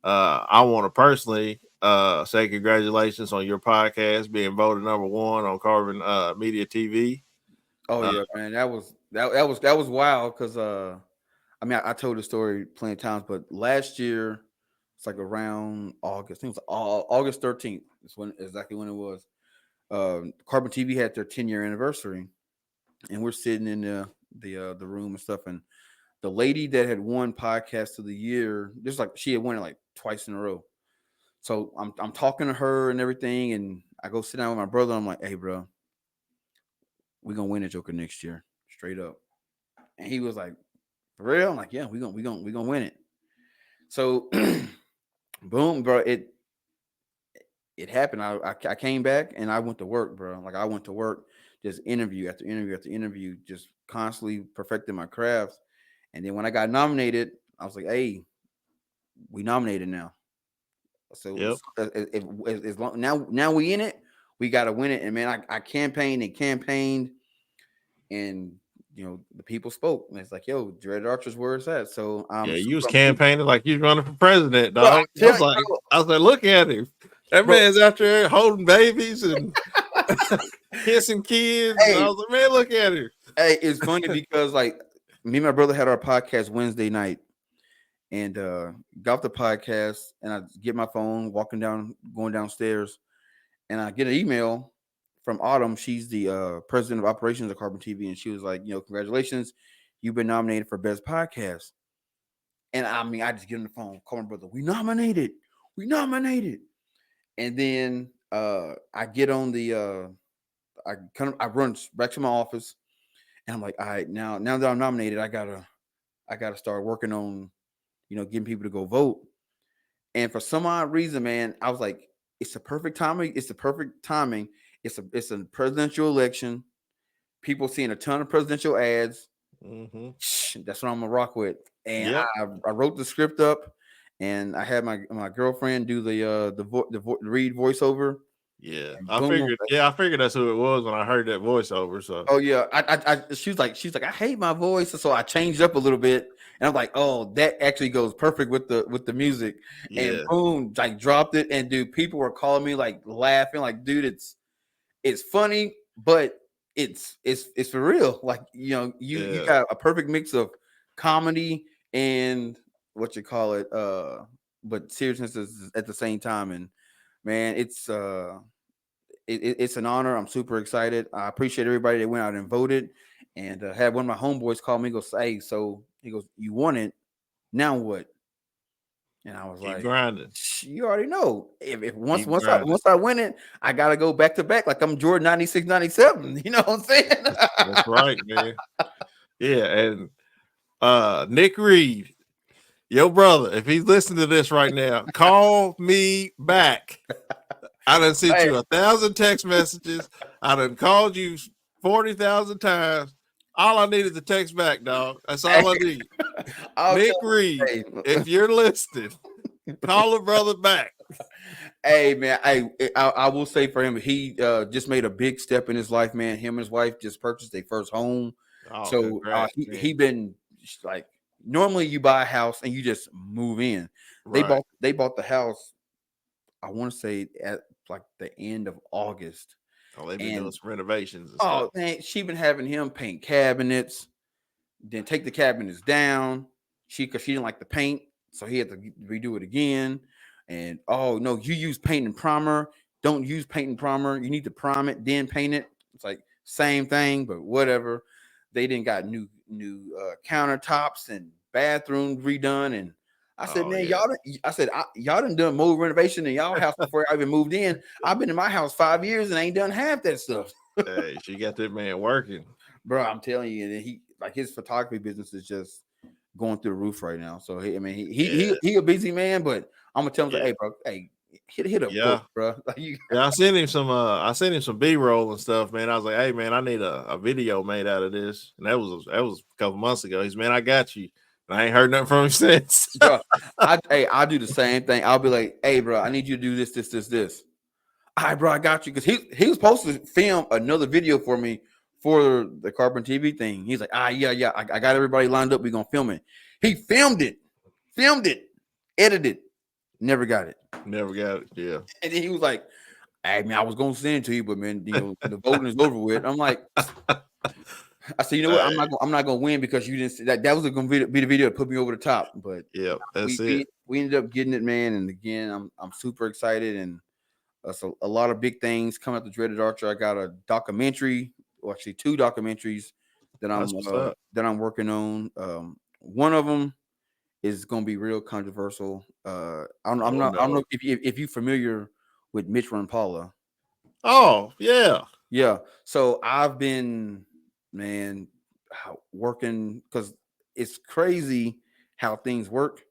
I want to personally say congratulations on your podcast being voted number 1 on Carbon Media TV. Oh yeah, man. That was wild because I mean I told the story plenty of times, but last year it's like around August. I think it was August 13th. It's exactly when it was. Carbon TV had their 10-year anniversary, and we're sitting in the room and stuff, and the lady that had won podcast of the year, just like she had won it like twice in a row. So I'm talking to her and everything, and I go sit down with my brother. I'm like, hey, bro, we're gonna win the Joker next year, straight up. And he was like, for real? I'm like, yeah, we're gonna win it. So boom, bro, it happened. I came back and I went to work, bro. Like I went to work, just interview after interview after interview, just constantly perfecting my craft. And then when I got nominated, I was like, hey, we nominated now. So Yep. as long now we in it, we got to win it. And man, I campaigned and campaigned, and the people spoke. And it's like, yo, Dread Archer's where it's at. So Yeah, you was campaigning like you was running for president, bro, dog. I was like, look at him. That bro. man's out there holding babies and kissing kids. Hey, I was like, man, look at him. Hey, it's funny because like me and my brother had our podcast Wednesday night, and got off the podcast, and I get my phone, going downstairs, and I get an email from Autumn. She's the president of operations of Carbon TV, and she was like, congratulations, you've been nominated for best podcast. And I mean, I just get on the phone, call my brother, we nominated, and then I get on the I run back to my office, and I'm like, all right, now that I'm nominated, I gotta start working on getting people to go vote. And for some odd reason, man, I was like, it's the perfect timing. It's the perfect timing. It's a presidential election. People seeing a ton of presidential ads. Mm-hmm. That's what I'm gonna rock with. And Yep. I wrote the script up, and I had my girlfriend do the read voiceover. Yeah, And I boom. figured that's who it was when I heard that voiceover. So Oh yeah, she's like I hate my voice, so I changed up a little bit, and I'm like, oh, that actually goes perfect with the music, and yeah, boom, like dropped it, and dude, people were calling me like laughing, like, dude, it's funny, but it's for real, like you got a perfect mix of comedy and what you call it, but seriousness is at the same time, and man, it's an honor. I'm super excited. I appreciate everybody that went out and voted. And had one of my homeboys call me, goes, hey, so he goes, you won it. Now what? And I was keep like, grinding. you already know. If once grinding. I win it, I gotta go back to back like I'm Jordan 96, 97. You know what I'm saying? That's right, man. Yeah, and Nick Reed, your brother, if he's listening to this right now, call me back. I done sent you 1,000 text messages. I done called you 40,000 times. All I need is a text back, dog. That's all I need. Nick Reed, if you're listening, call a brother back. Hey man, I will say for him, he just made a big step in his life, man. Him and his wife just purchased their first home. Oh, So he been like, normally you buy a house and you just move in. Right. They bought the house, I want to say at like the end of August. Oh, they've been doing some renovations and stuff. stuff. Man, she been having him paint cabinets, then take the cabinets down. Because she didn't like the paint, so he had to redo it again. And oh no, you use paint and primer. Don't use paint and primer. You need to prime it, then paint it. It's like same thing, but whatever. They didn't got new countertops and bathrooms redone. And I said, man, yeah. y'all done mold renovation in y'all house before I even moved in. I've been in my house 5 years and I ain't done half that stuff. Hey, she got that man working, bro. I'm telling you, and he like his photography business is just going through the roof right now. So he a busy man, but I'm gonna tell him, hey, bro, hey, hit a book, bro. Like I sent him some B-roll and stuff, man. I was like, hey, man, I need a video made out of this, and that was a couple months ago. He's, man, I got you. And I ain't heard nothing from him since. Bro, I do the same thing. I'll be like, hey, bro, I need you to do this. All right, bro, I got you, because he was supposed to film another video for me for the Carbon TV thing. He's like, yeah, I got everybody lined up. We're gonna film it. He filmed it, edited, never got it. Yeah. And then he was like, hey, man, I was gonna send it to you, but man, the voting is over with. I'm like, I said, you know what? I'm not gonna win because you didn't see that. That was gonna be the video to put me over the top. But yeah, that's it. We ended up getting it, man. And again, I'm super excited, and so a lot of big things coming out the Dreaded Archer. I got a documentary, or actually 2 documentaries that I'm working on. One of them is going to be real controversial. I don't know if you're familiar with Mitch Paula. Oh yeah. So I've been, man, working, because it's crazy how things work.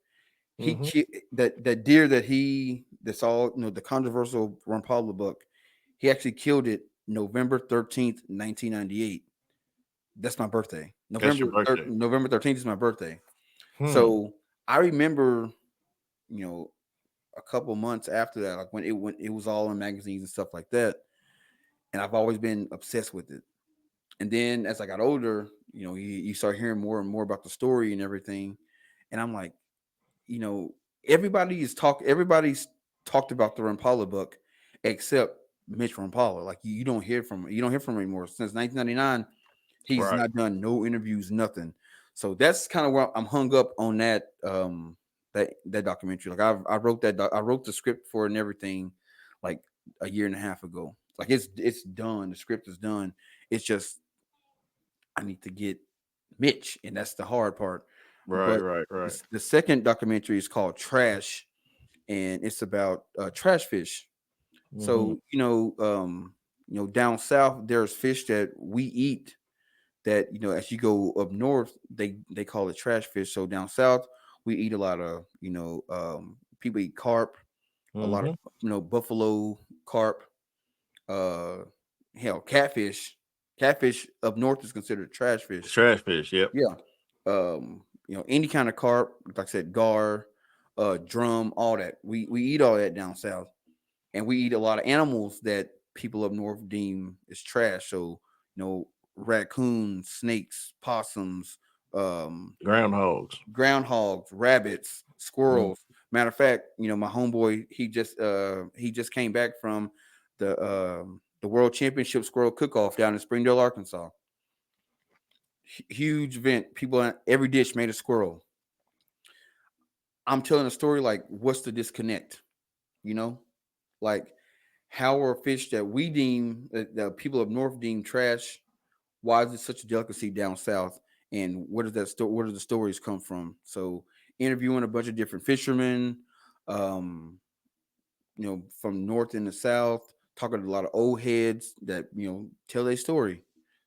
He that deer that's all, the controversial Paula buck, he actually killed it November 13th, 1998. That's my birthday. November 13th is my birthday. So I remember, a couple months after that, like when it was all in magazines and stuff like that, and I've always been obsessed with it. And then as I got older, you start hearing more and more about the story and everything, and I'm like, everybody's talked about the Impala buck except Mitch Impala. Like you don't hear from him anymore. Since 1999, he's not done no interviews, nothing. So that's kind of where I'm hung up on that that documentary. Like I wrote I wrote the script for it and everything like a year and a half ago. Like it's done. The script is done. It's just I need to get Mitch, and that's the hard part. Right. The second documentary is called Trash, and it's about trash fish. So down south there's fish that we eat that as you go up north they call it trash fish. So down south we eat a lot of people eat carp, a lot of buffalo carp, hell, catfish. Catfish up north is considered trash fish. Trash fish, yep. Yeah. Any kind of carp, like I said, gar, drum, all that. We eat all that down south. And we eat a lot of animals that people up north deem is trash. So, raccoons, snakes, possums, groundhogs, rabbits, squirrels. Matter of fact, my homeboy, he just came back from the World Championship Squirrel Cook-Off down in Springdale, Arkansas. Huge event. People, every dish made a squirrel. I'm telling a story like, what's the disconnect? Like, how are fish that we deem, that people up north deem trash, why is it such a delicacy down south? And where does where do the stories come from? So interviewing a bunch of different fishermen, from north and the south, talking to a lot of old heads that tell their story.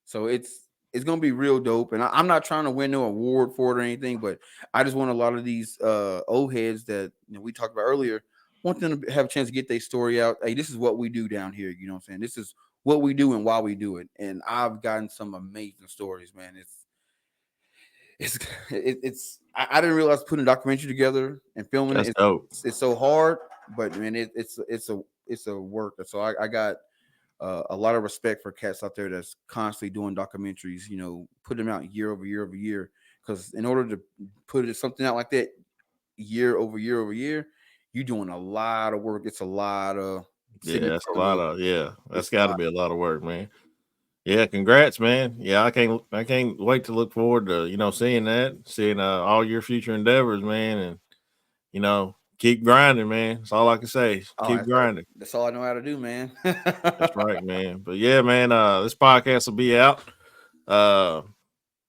So it's gonna be real dope. And I'm not trying to win no award for it or anything, but I just want a lot of these old heads that we talked about earlier, want them to have a chance to get their story out. Hey, this is what we do down here. You know what I'm saying? This is what we do and why we do it. And I've gotten some amazing stories, man. I didn't realize putting a documentary together and filming it's so hard, but man, it's a work. So I got a lot of respect for cats out there that's constantly doing documentaries, put them out year over year, because in order to put something out like that year over year, you're doing a lot of work. It's a lot of that's got to be a lot of work, man. Yeah, congrats, man. Yeah, I can't wait to look forward to, seeing all your future endeavors, man, and keep grinding, man. That's all I can say. Oh, Keep grinding. that's all I know how to do, man. That's right, man. But yeah, man, this podcast will be out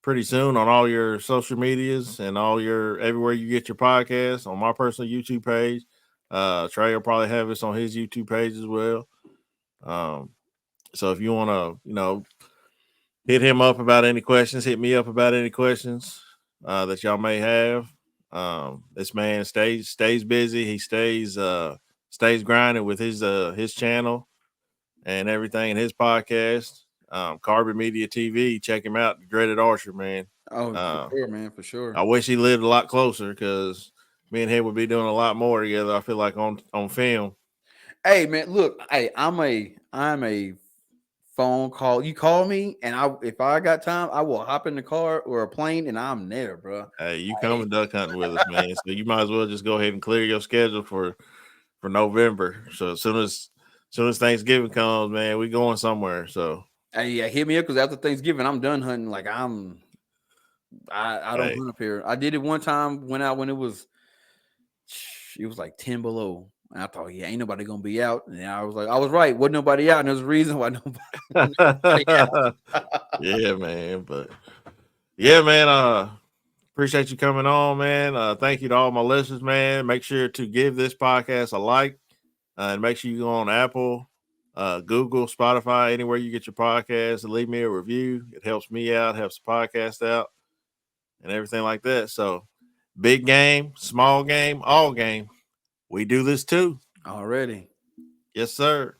pretty soon on all your social medias and everywhere you get your podcasts, on my personal YouTube page. Trey will probably have this on his YouTube page as well. So if you want to, hit him up about any questions, hit me up about any questions that y'all may have. This man stays busy. He stays grinding with his channel and everything in his podcast. Carbon Media TV. Check him out. The Dreaded Archer, man. Oh, for sure, man, for sure. I wish he lived a lot closer because me and him would be doing a lot more together. I feel like on film. Hey, man, look, hey, I'm a phone call. You call me, and if I got time, I will hop in the car or a plane, and I'm there, bro. Hey, you come and duck hunting with us, man. So you might as well just go ahead and clear your schedule for November. So as soon as Thanksgiving comes, man, we going somewhere. So hey, yeah, hit me up because after Thanksgiving, I'm done hunting. Like I don't hunt up here. I did it one time, went out when it was like 10 below. And I thought, yeah, ain't nobody gonna be out. And I was like, I was right. Wasn't nobody out, and there's a reason why nobody out. Yeah, man. But yeah, man. Appreciate you coming on, man. Thank you to all my listeners, man. Make sure to give this podcast a like, and make sure you go on Apple, Google, Spotify, anywhere you get your podcast, and leave me a review. It helps me out, helps the podcast out, and everything like that. So, big game, small game, all game. We do this too. Already. Yes, sir.